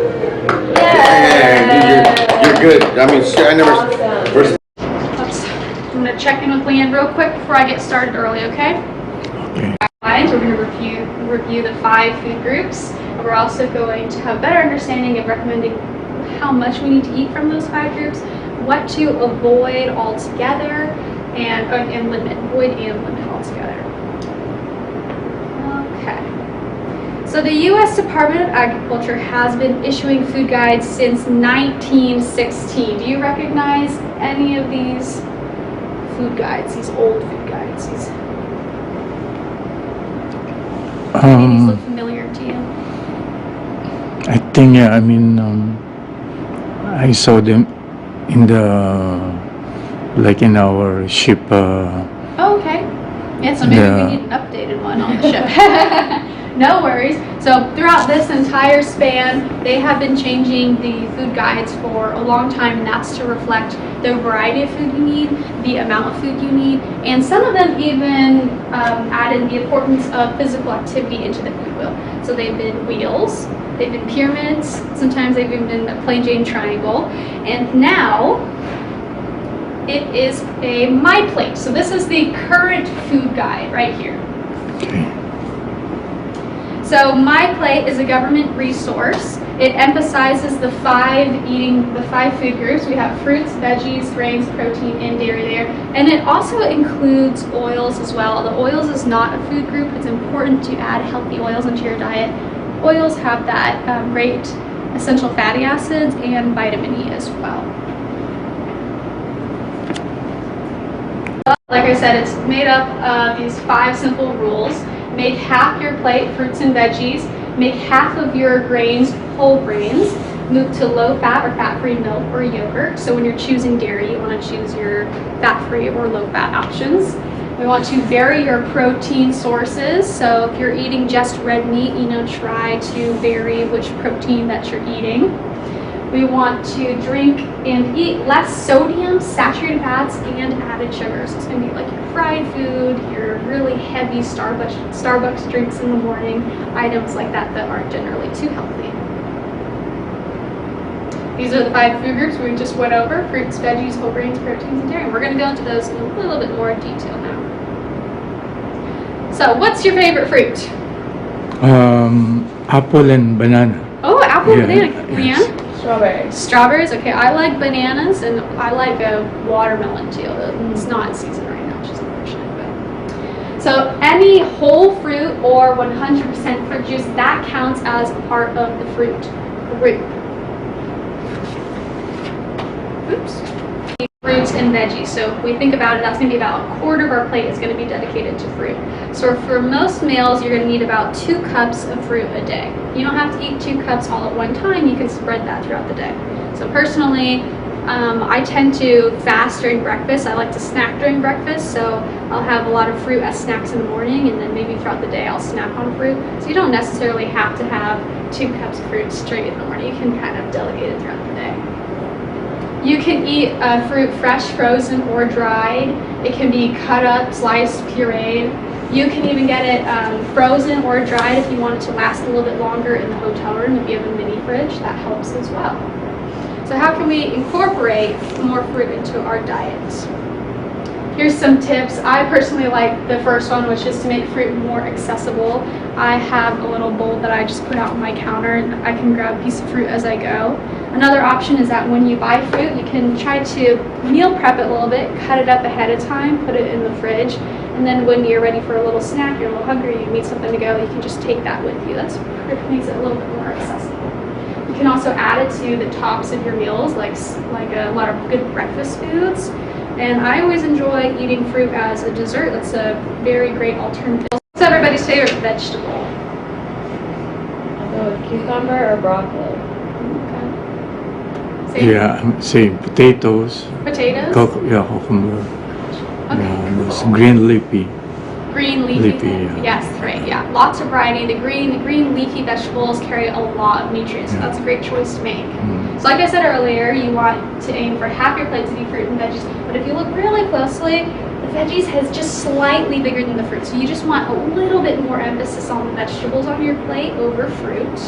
Yeah. Dang, dude, you're good. I mean, shit, I never. Awesome. First, I'm going to check in with Leanne real quick before I get started early, okay? Okay. We're going to review the 5 food groups. We're also going to have a better understanding of recommending how much we need to eat from those 5 groups, what to avoid altogether, and limit. Avoid and limit altogether. Okay. So the U.S. Department of Agriculture has been issuing food guides since 1916. Do you recognize any of these food guides, these old food guides? Any of these look familiar to you? I think, yeah, I mean, I saw them in like in our ship. Oh, okay. Yeah, so maybe we need an updated one on the ship. No worries. So throughout this entire span, they have been changing the food guides for a long time, and that's to reflect the variety of food you need, the amount of food you need, and some of them even added the importance of physical activity into the food wheel. So they've been wheels, they've been pyramids, sometimes they've even been a plain Jane triangle, and now it is a My Plate. So this is the current food guide right here. Okay. So My Plate is a government resource. It emphasizes the 5 food groups. We have fruits, veggies, grains, protein, and dairy there. And it also includes oils as well. The oils is not a food group. It's important to add healthy oils into your diet. Oils have that great essential fatty acids and vitamin E as well. Like I said, it's made up of these 5 simple rules. Make half your plate fruits and veggies. Make half of your grains whole grains. Move to low fat or fat-free milk or yogurt. So when you're choosing dairy, you want to choose your fat-free or low-fat options. We want to vary your protein sources. So if you're eating just red meat, try to vary which protein that you're eating. We want to drink and eat less sodium, saturated fats, and added sugars. So it's going to be like your fried food, your really heavy Starbucks drinks in the morning, items like that that aren't generally too healthy. These are the 5 food groups we just went over: fruits, veggies, whole grains, proteins, and dairy. We're going to go into those in a little bit more detail now. So what's your favorite fruit? Apple and banana. Oh, apple and Yeah, banana. yes. Leanne? Strawberries. Strawberries, okay. I like bananas, and I like a watermelon too. It's not in season right now, which is unfortunate. But. So any whole fruit or 100% fruit juice, that counts as part of the fruit group. Oops. Fruits and veggies. So if we think about it, that's going to be about a quarter of our plate is going to be dedicated to fruit. So for most males, you're going to need about 2 cups of fruit a day. You don't have to eat 2 cups all at one time. You can spread that throughout the day. So personally, I tend to fast during breakfast. I like to snack during breakfast, so I'll have a lot of fruit as snacks in the morning, and then maybe throughout the day I'll snack on fruit. So you don't necessarily have to have 2 cups of fruit straight in the morning. You can kind of delegate it throughout the day. You can eat fruit fresh, frozen, or dried. It can be cut up, sliced, pureed. You can even get it frozen or dried if you want it to last a little bit longer in the hotel room. If you have a mini fridge, that helps as well. So how can we incorporate more fruit into our diet? Here's some tips. I personally like the first one, which is to make fruit more accessible. I have a little bowl that I just put out on my counter, and I can grab a piece of fruit as I go. Another option is that when you buy fruit, you can try to meal prep it a little bit, cut it up ahead of time, put it in the fridge, and then when you're ready for a little snack, you're a little hungry, you need something to go, you can just take that with you. That makes it a little bit more accessible. You can also add it to the tops of your meals, like a lot of good breakfast foods. And I always enjoy eating fruit as a dessert. That's a very great alternative. What's everybody's favorite vegetable? I'll go with cucumber or broccoli. Okay. Same? Yeah, say potatoes. Potatoes? Cucumber. Okay. Yeah, those green leafy. Green leafy. Yeah. Yes, right. Yeah, lots of variety. The green leafy vegetables carry a lot of nutrients, so that's a great choice to make. So like I said earlier, you want to aim for half your plate to be fruit and veggies, but if you look really closely, the veggies is just slightly bigger than the fruit, so you just want a little bit more emphasis on the vegetables on your plate over fruit.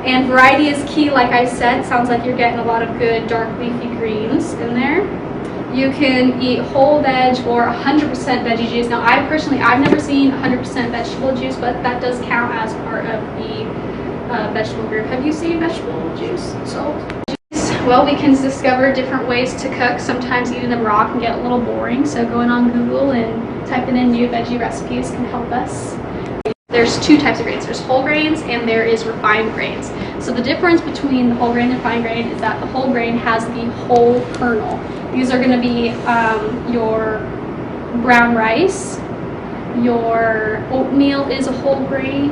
And variety is key, like I said. Sounds like you're getting a lot of good dark leafy greens in there. You can eat whole veg or 100% veggie juice. Now, I've never seen 100% vegetable juice, but that does count as part of the vegetable group. Have you seen vegetable juice? Well, we can discover different ways to cook. Sometimes eating them raw can get a little boring, so going on Google and typing in new veggie recipes can help us. There's 2 types of grains. There's whole grains and there is refined grains. So the difference between the whole grain and refined grain is that the whole grain has the whole kernel. These are going to be your brown rice, your oatmeal is a whole grain,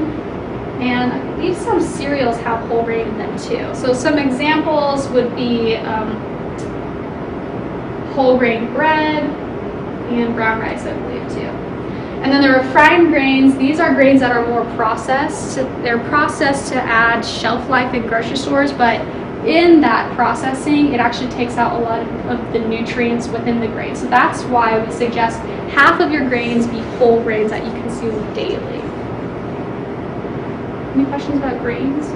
and I believe some cereals have whole grain in them too. So some examples would be whole grain bread and brown rice, I believe too. And then the refined grains, these are grains that are more processed. They're processed to add shelf life in grocery stores, but in that processing, it actually takes out a lot of the nutrients within the grain. So that's why we suggest half of your grains be whole grains that you consume daily. Any questions about grains?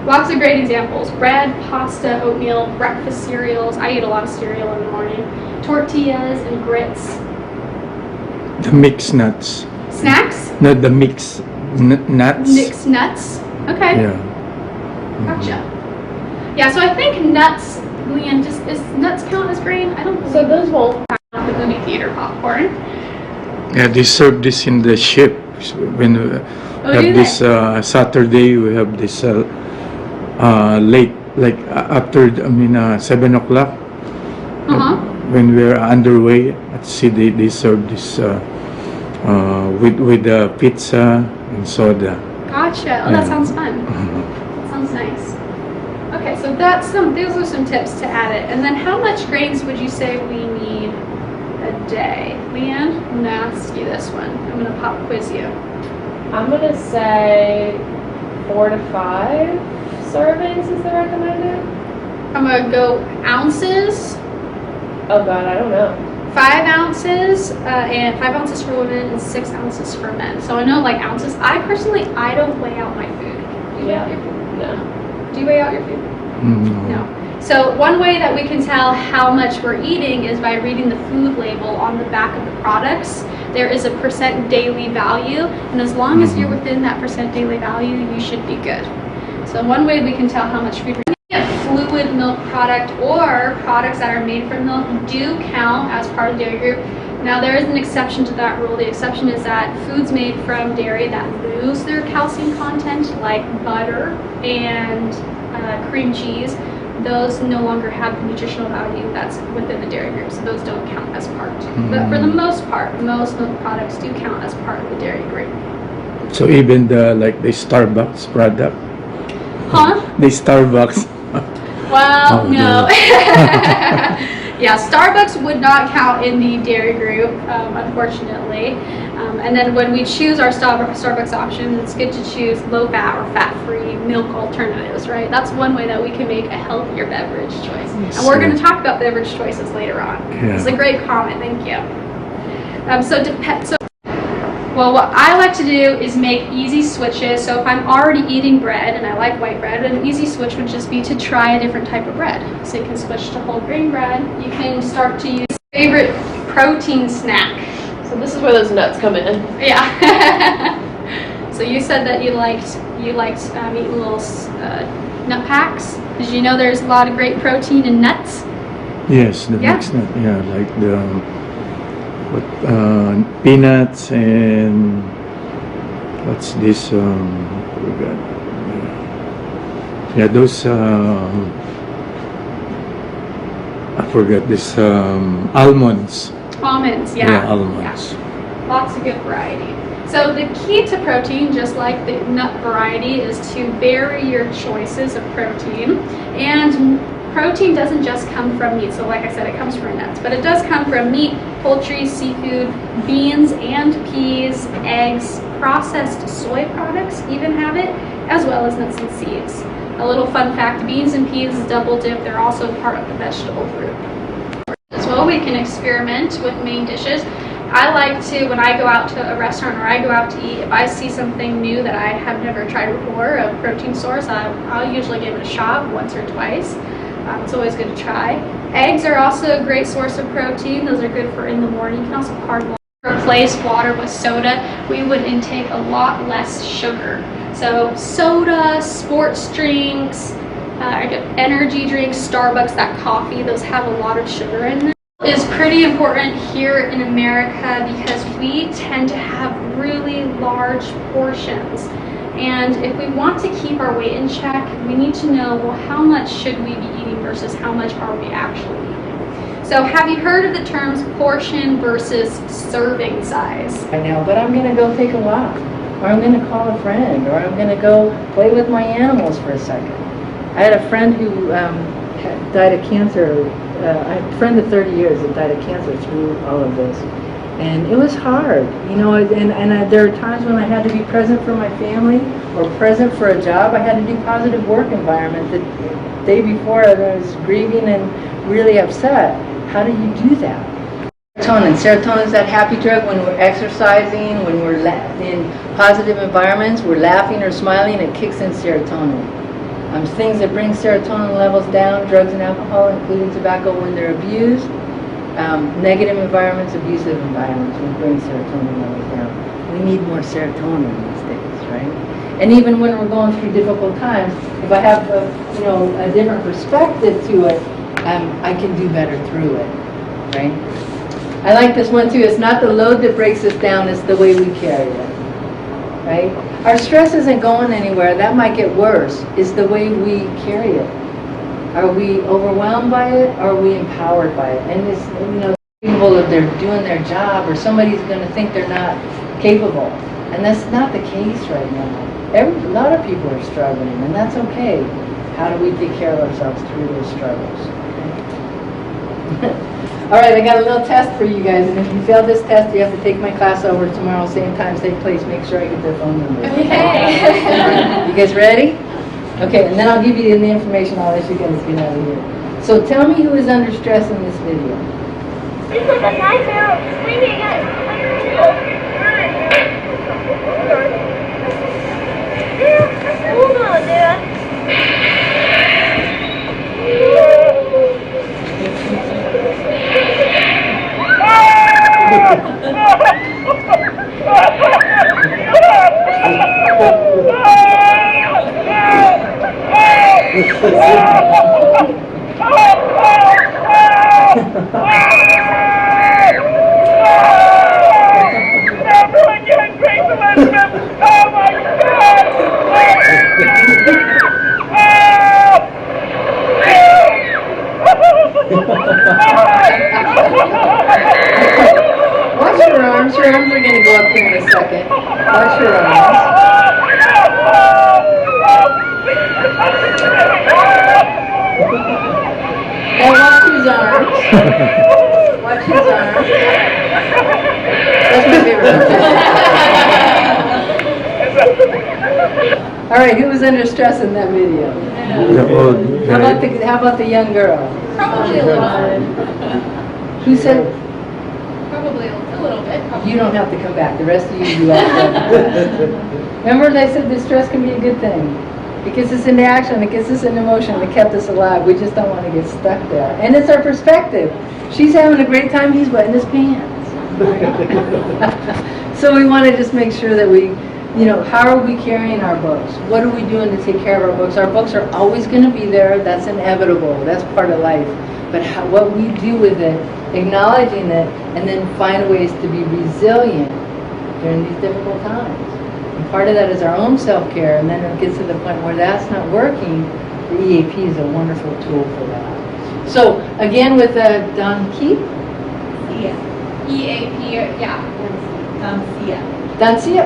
Lots of great examples. Bread, pasta, oatmeal, breakfast cereals. I eat a lot of cereal in the morning. Tortillas and grits. The mixed nuts. Snacks? Not the mixed nuts. Mixed nuts? Okay. Yeah. Gotcha. Yeah, so I think nuts, Leanne, does nuts count as grain? I don't So believe those won't. the movie theater popcorn. Yeah, they serve this in the ship. When we have do this Saturday, we have this late, like after 7 o'clock. When we're underway at sea, they serve this with pizza and soda. Gotcha. Oh, that sounds fun. That sounds nice. Okay, so those are some tips to add it. And then how much grains would you say we need a day? Leanne, I'm gonna ask you this one. I'm gonna pop quiz you. I'm gonna say 4 to 5 servings is the recommended. I'm gonna go ounces. Oh God, I don't know. 5 ounces, and 5 ounces for women and 6 ounces for men. So I know like ounces. I don't weigh out my food. Do you weigh out your food? No. Do you weigh out your food? No. So one way that we can tell how much we're eating is by reading the food label on the back of the products. There is a % daily value, and as long as you're within that % daily value, you should be good. So one way we can tell how much food we're eating, a fluid milk product or products that are made from milk do count as part of the dairy group. Now there is an exception to that rule. The exception is that foods made from dairy that lose their calcium content, like butter and cream cheese, those no longer have the nutritional value that's within the dairy group, so those don't count as part. But for the most part, most milk products do count as part of the dairy group. So even the Starbucks product. Huh? The Starbucks. Well, Oh, no. Yeah, Starbucks would not count in the dairy group, unfortunately. And then when we choose our Starbucks option, it's good to choose low-fat or fat-free milk alternatives, right? That's one way that we can make a healthier beverage choice. And we're going to talk about beverage choices later on. Yeah. It's a great comment, thank you. Well, what I like to do is make easy switches. So if I'm already eating bread and I like white bread, an easy switch would just be to try a different type of bread. So you can switch to whole grain bread. You can start to use favorite protein snack. So this is where those nuts come in. Yeah. So you said that you liked eating little nut packs. Did you know there's a lot of great protein in nuts? Yes, the Yeah. mixed nut. Yeah, like the peanuts and what's this? Forgot. Yeah, those. I forgot this. Almonds. Almonds, Yeah, yeah. almonds. Yeah. Lots of good variety. So the key to protein, just like the nut variety, is to vary your choices of protein. And protein doesn't just come from meat. So like I said, it comes from nuts, but it does come from meat, poultry, seafood, beans and peas, eggs, processed soy products even have it, as well as nuts and seeds. A little fun fact, beans and peas double dip. They're also part of the vegetable group. As well, we can experiment with main dishes. I like to, when I go out to a restaurant or I go out to eat, if I see something new that I have never tried before, a protein source, I'll usually give it a shot once or twice. It's always good to try. Eggs are also a great source of protein. Those are good for in the morning. You can also replace water with soda. We would intake a lot less sugar. So soda, sports drinks, energy drinks, Starbucks, that coffee, those have a lot of sugar in them. Is pretty important here in America because we tend to have really large portions. And if we want to keep our weight in check, we need to know, well, how much should we be eating versus how much are we actually eating? So have you heard of the terms portion versus serving size? I know, but I'm going to go take a walk, or I'm going to call a friend, or I'm going to go play with my animals for a second. I had a friend who died of cancer. I had a friend of 30 years that died of cancer through all of this. And it was hard, you know, and there are times when I had to be present for my family or present for a job. I had to do positive work environment. The day before I was grieving and really upset. How do you do that? Serotonin is that happy drug when we're exercising, when we're in positive environments, we're laughing or smiling, it kicks in serotonin. Things that bring serotonin levels down, drugs and alcohol, including tobacco, when they're abused. Negative environments, abusive environments will bring serotonin levels down. We need more serotonin these days, right? And even when we're going through difficult times, if I have a different perspective to it, I can do better through it, right? I like this one too. It's not the load that breaks us down, it's the way we carry it, right? Our stress isn't going anywhere. That might get worse. It's the way we carry it. Are we overwhelmed by it? Or are we empowered by it? And it's, people if they're doing their job, or somebody's going to think they're not capable. And that's not the case right now. A lot of people are struggling, and that's okay. How do we take care of ourselves through those struggles? All right, I got a little test for you guys, and if you fail this test, you have to take my class over tomorrow, same time, same place. Make sure I get their phone number. Okay. You guys ready? Okay, and then I'll give you the information. I'll let you guys get out of here. So tell me who is under stress in this video. This is a nightmare of screaming Hold on, Dad. Watch your arms. Your arms are going to go up here in a second. Watch your arms. Now watch his arms. Watch his arms. That's my favorite. All right, who was under stress in that video? The old How about the young girl? Probably a little. Who said Probably a little bit. you don't have to come back? The rest of you do all that. Remember I said that stress can be a good thing. It gets us into action, it gets us into motion, it kept us alive. We just don't want to get stuck there. And it's our perspective. She's having a great time, he's wetting his pants. So we want to just make sure that we, how are we carrying our books? What are we doing to take care of our books? Our books are always going to be there. That's inevitable. That's part of life. But what we do with it, acknowledging it, and then find ways to be resilient during these difficult times. And part of that is our own self-care, and then it gets to the point where that's not working. The EAP is a wonderful tool for that. So again, with Don Keep, EAP, yeah. Dancia.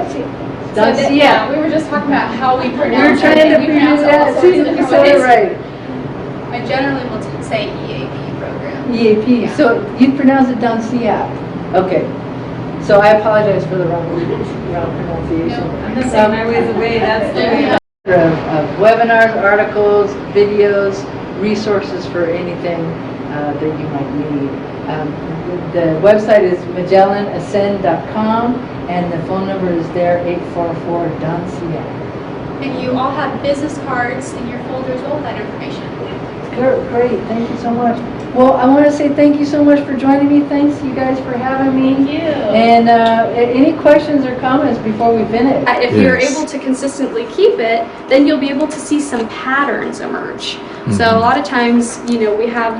Yeah, we were just talking about how we We pronounce were trying to it. We pronounce figure it all that. sorts See, of you different said it ways. right. I generally will say EAP program. EAP. So you pronounce it Dancia. Okay. So I apologize for the wrong pronunciation. I'm the same. My way's away. That's Of webinars, articles, videos, resources for anything that you might need. The website is MagellanAscend.com, and the phone number is there, 844-DON-CIA. And you all have business cards in your folder as well with that information. Great, thank you so much. Well, I want to say thank you so much for joining me. Thanks, you guys, for having me. Thank you. And any questions or comments before we finish? If you're able to consistently keep it, then you'll be able to see some patterns emerge. So a lot of times, we have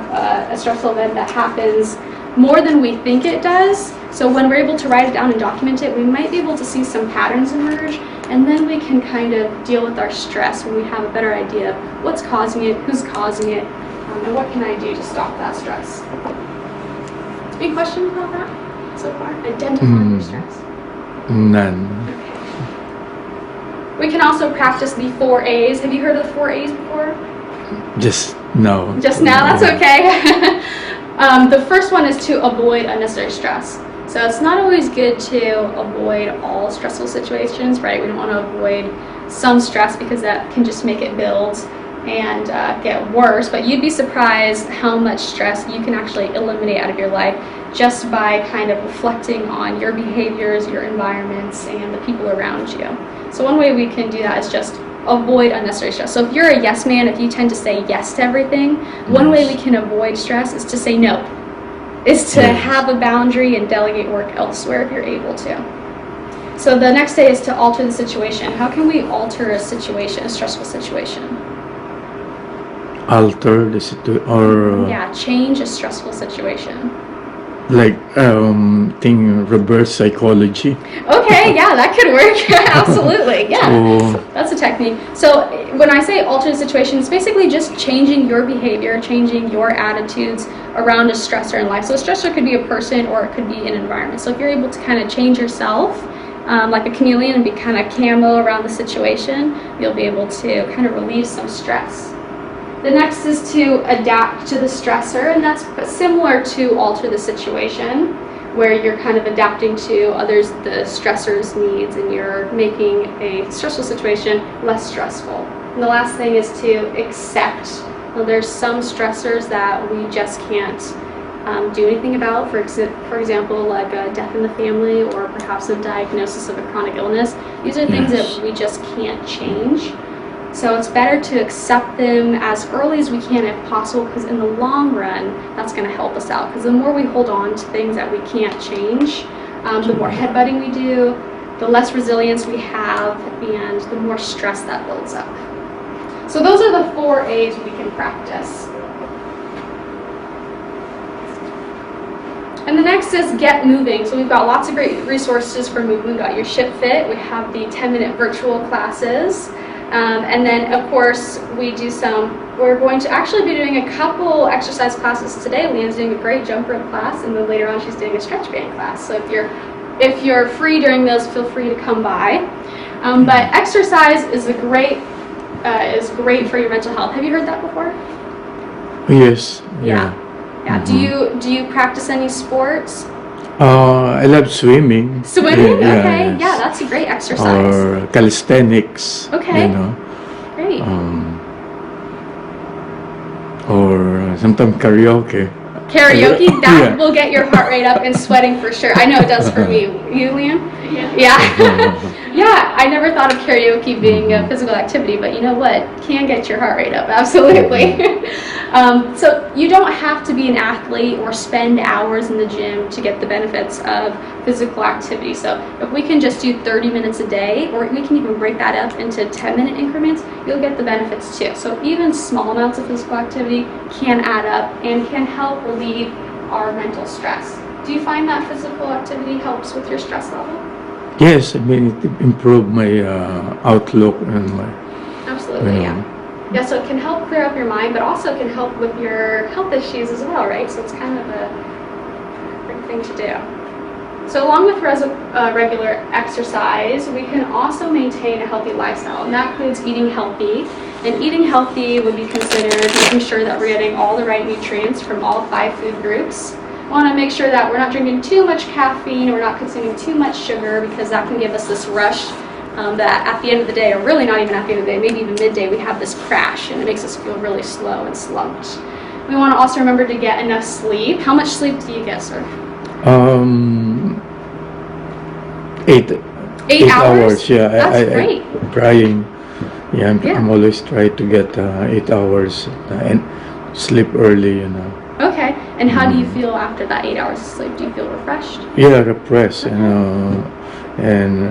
a stressful event that happens more than we think it does. So when we're able to write it down and document it, we might be able to see some patterns emerge, and then we can kind of deal with our stress when we have a better idea of what's causing it, who's causing it, and what can I do to stop that stress. Any questions about that so far? Identifying your stress. None. We can also practice the 4 A's. Have you heard of the 4 A's before? Just no. Just now, that's okay. The first one is to avoid unnecessary stress. So it's not always good to avoid all stressful situations, right? We don't want to avoid some stress because that can just make it build and get worse. But you'd be surprised how much stress you can actually eliminate out of your life just by kind of reflecting on your behaviors, your environments, and the people around you. So one way we can do that is just avoid unnecessary stress. So if you're a yes man, if you tend to say yes to everything, one way we can avoid stress is to say no. Is to have a boundary and delegate work elsewhere if you're able to. So the next day is to alter the situation. How can we alter a situation, a stressful situation? Alter the situation, or Yeah, change a stressful situation. like reverse psychology. Okay, yeah, that could work. Absolutely, yeah. So That's a technique. So when I say alter the situation, it's basically just changing your behavior, changing your attitudes around a stressor in life. So a stressor could be a person or it could be an environment. So if you're able to kind of change yourself, like a chameleon, and be kind of camo around the situation, you'll be able to kind of relieve some stress. The next is to adapt to the stressor, and that's similar to alter the situation, where you're kind of adapting to the stressor's needs, and you're making a stressful situation less stressful. And the last thing is to accept. Well, there's some stressors that we just can't do anything about. For example, like a death in the family, or perhaps a diagnosis of a chronic illness. These are things that we just can't change. So it's better to accept them as early as we can if possible, because in the long run, that's going to help us out. Because the more we hold on to things that we can't change, the more headbutting we do, the less resilience we have, and the more stress that builds up. So those are the 4 A's we can practice. And the next is get moving. So we've got lots of great resources for movement. We've got your Ship Fit. We have the 10-minute virtual classes. And then, of course, we're going to actually be doing a couple exercise classes today. Leanne's doing a great jump rope class, and then later on she's doing a stretch band class. So if you're free during those, feel free to come by. But exercise is great for your mental health. Have you heard that before? Yes. Yeah. Yeah. Do you practice any sports? I love swimming. Swimming? Yeah, Okay. yes. Yeah, that's a great exercise. Or calisthenics. Okay. You know. Great. Or sometimes karaoke. Karaoke, that Yeah. will get your heart rate up and sweating for sure. I know it does for me. You, Liam? Yeah. Yeah, I never thought of karaoke being a physical activity, but you know what? Can get your heart rate up, absolutely. So you don't have to be an athlete or spend hours in the gym to get the benefits of physical activity. So if we can just do 30 minutes a day, or we can even break that up into 10-minute increments, you'll get the benefits too. So even small amounts of physical activity can add up and can help relieve our mental stress. Do you find that physical activity helps with your stress level? Yes, I mean it improved my outlook and my. Absolutely, yeah. Yeah, so it can help clear up your mind, but also can help with your health issues as well, right? So it's kind of a great thing to do. So along with regular exercise, we can also maintain a healthy lifestyle, and that includes eating healthy. And eating healthy would be considered making sure that we're getting all the right nutrients from all 5 food groups. We want to make sure that we're not drinking too much caffeine, we're not consuming too much sugar, because that can give us this rush that at the end of the day, or really not even at the end of the day, maybe even midday, we have this crash and it makes us feel really slow and slumped. We want to also remember to get enough sleep. How much sleep do you get, sir? 8 hours. Yeah, That's great. I'm trying. Yeah, I'm always trying to get 8 hours and sleep early. You know. Okay. And how do you feel after that 8 hours of sleep? Do you feel refreshed? Yeah, refreshed, and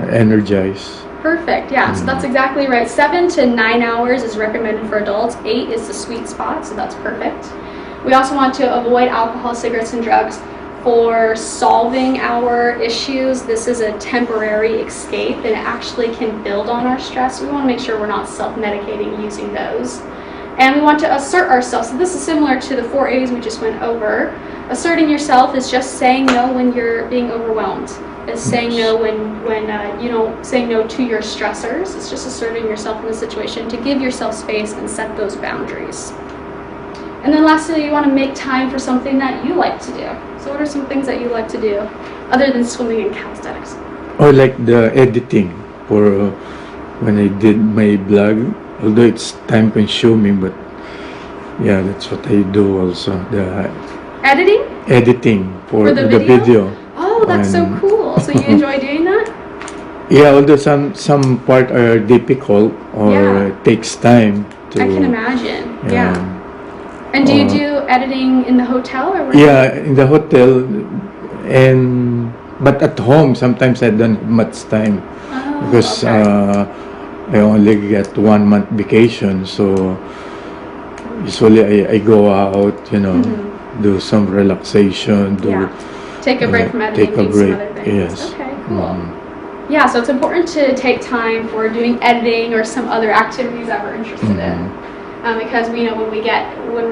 energized. Perfect. Yeah. So that's exactly right. 7 to 9 hours is recommended for adults. 8 is the sweet spot, so that's perfect. We also want to avoid alcohol, cigarettes, and drugs for solving our issues. This is a temporary escape, and it actually can build on our stress. We want to make sure we're not self-medicating using those. And we want to assert ourselves. So this is similar to the 4 A's we just went over. Asserting yourself is just saying no when you're being overwhelmed. It's saying no when saying no to your stressors. It's just asserting yourself in the situation to give yourself space and set those boundaries. And then lastly, you want to make time for something that you like to do. So what are some things that you like to do other than swimming and calisthenics? Or like the editing for when I did my blog. Although it's time consuming, but yeah, that's what I do also. The editing for the video. Oh, that's so cool. So you enjoy doing that? Yeah, although some part are difficult or it takes time to. I can imagine. Yeah. And do you do editing in the hotel or where? Yeah, in the hotel, but at home sometimes I don't have much time because I only get 1 month vacation, so usually I go out, do some relaxation, take a break from editing, take a do break. some other things. Yes. Okay, cool. Yeah, so it's important to take time for doing editing or some other activities that we're interested in. Because we know when we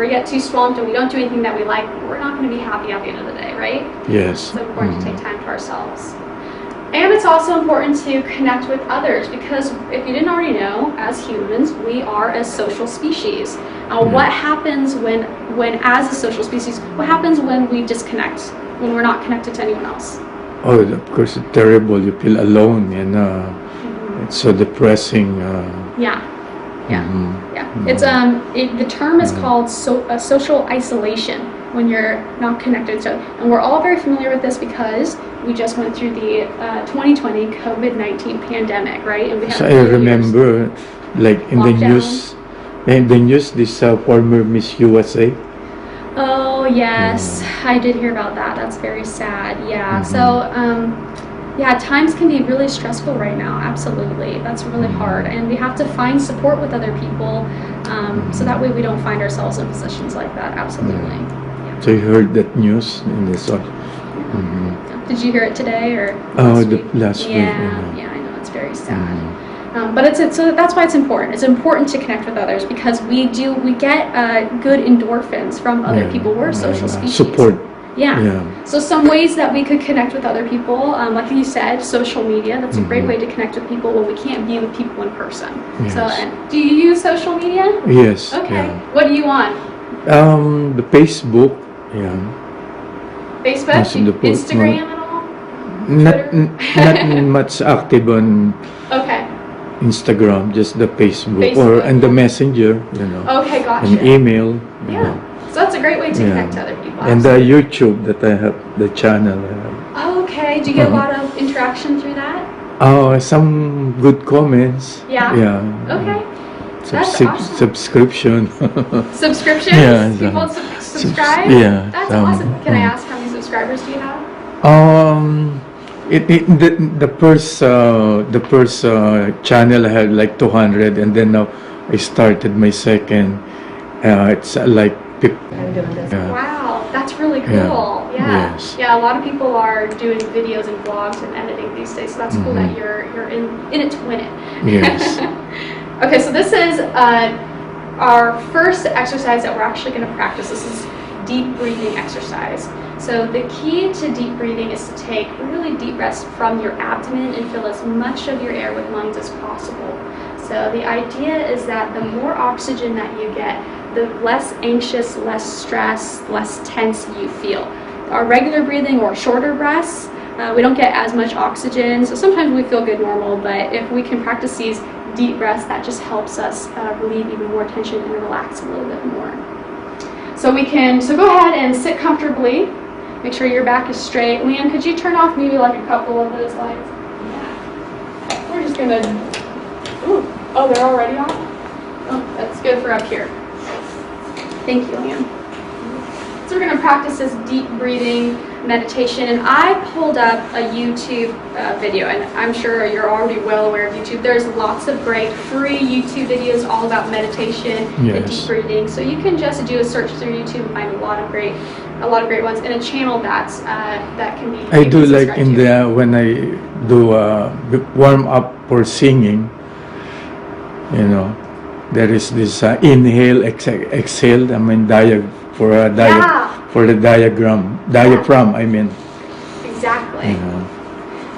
get too swamped and we don't do anything that we like, we're not going to be happy at the end of the day, right? Yes. So it's important to take time for ourselves. And it's also important to connect with others, because if you didn't already know, as humans, we are a social species. What happens when as a social species, what happens when we disconnect, when we're not connected to anyone else? Oh, of course, it's terrible. You feel alone, and it's so depressing. It's the term is called social isolation, when you're not connected to, and we're all very familiar with this because we just went through the 2020 COVID-19 pandemic, right? And we had so I remember, like in lockdown. the news, this former Miss USA. Oh yes, I did hear about that. That's very sad. Yeah. So times can be really stressful right now. Absolutely, that's really hard, and we have to find support with other people, so that way we don't find ourselves in positions like that. Absolutely. Yeah. So you heard that news in this one? Did you hear it today or last week? Yeah, I know, it's very sad. But so that's why it's important. It's important to connect with others, because we get good endorphins from other people. We're a social species. Support. Yeah. So some ways that we could connect with other people, like you said, social media. That's a great way to connect with people when we can't be with people in person. Yes. So, and do you use social media? Yes. Okay. Yeah. What do you on? The Facebook, yeah. Facebook, Nasa the po- Instagram at all? Not much active on Okay. Instagram, just the Facebook, Facebook, and the yeah. Messenger, you know, Okay, gotcha. and email, you Yeah. know. So that's a great way to Yeah. connect to other people. And the YouTube that I have, the channel. Okay. Do you get a lot of interaction through that? Some good comments. Yeah? Yeah. Okay. That's awesome. Subscription. Subscriptions? Yeah, People subscribe? yeah, That's some, awesome. Can I ask how many subscribers do you have? The first channel I had like 200, and then now I started my second. It's like 50. I'm doing this. Yeah. Wow, that's really cool. Yeah. Yeah. Yes. Yeah, a lot of people are doing videos and vlogs and editing these days, so that's cool that you're in it to win it. Yes. Okay, so this is our first exercise that we're actually going to practice. This is deep breathing exercise. So the key to deep breathing is to take really deep breaths from your abdomen and fill as much of your air with lungs as possible. So the idea is that the more oxygen that you get, the less anxious, less stressed, less tense you feel. Our regular breathing or shorter breaths, we don't get as much oxygen, so sometimes we feel good normal, but if we can practice these deep breaths, that just helps us relieve even more tension and relax a little bit more. So go ahead and sit comfortably. Make sure your back is straight. Leanne, could you turn off maybe like a couple of those lights? Yeah. We're just gonna, oh, they're already off? Oh, that's good for up here. Thank you, Leanne. So we're gonna practice this deep breathing meditation, and I pulled up a YouTube video, and I'm sure you're already well aware of YouTube. There's lots of great free YouTube videos all about meditation and Yes. deep breathing. So you can just do a search through YouTube and find a lot of great ones, and a channel that can be. I you do can like subscribe to. when I do warm up for singing. You know, there is this inhale, exhale. I mean, for the diaphragm. I mean. Exactly. You know.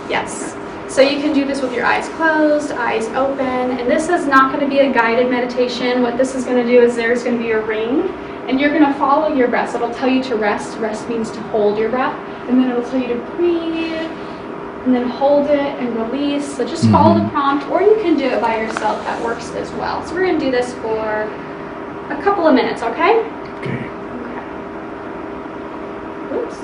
Yes. So you can do this with your eyes closed, eyes open, and this is not going to be a guided meditation. What this is going to do is there's going to be a ring, and you're going to follow your breath. So it'll tell you to rest. Rest means to hold your breath, and then it'll tell you to breathe, and then hold it and release. So just follow the prompt, or you can do it by yourself. That works as well. So we're going to do this for a couple of minutes, okay? Okay. Oops.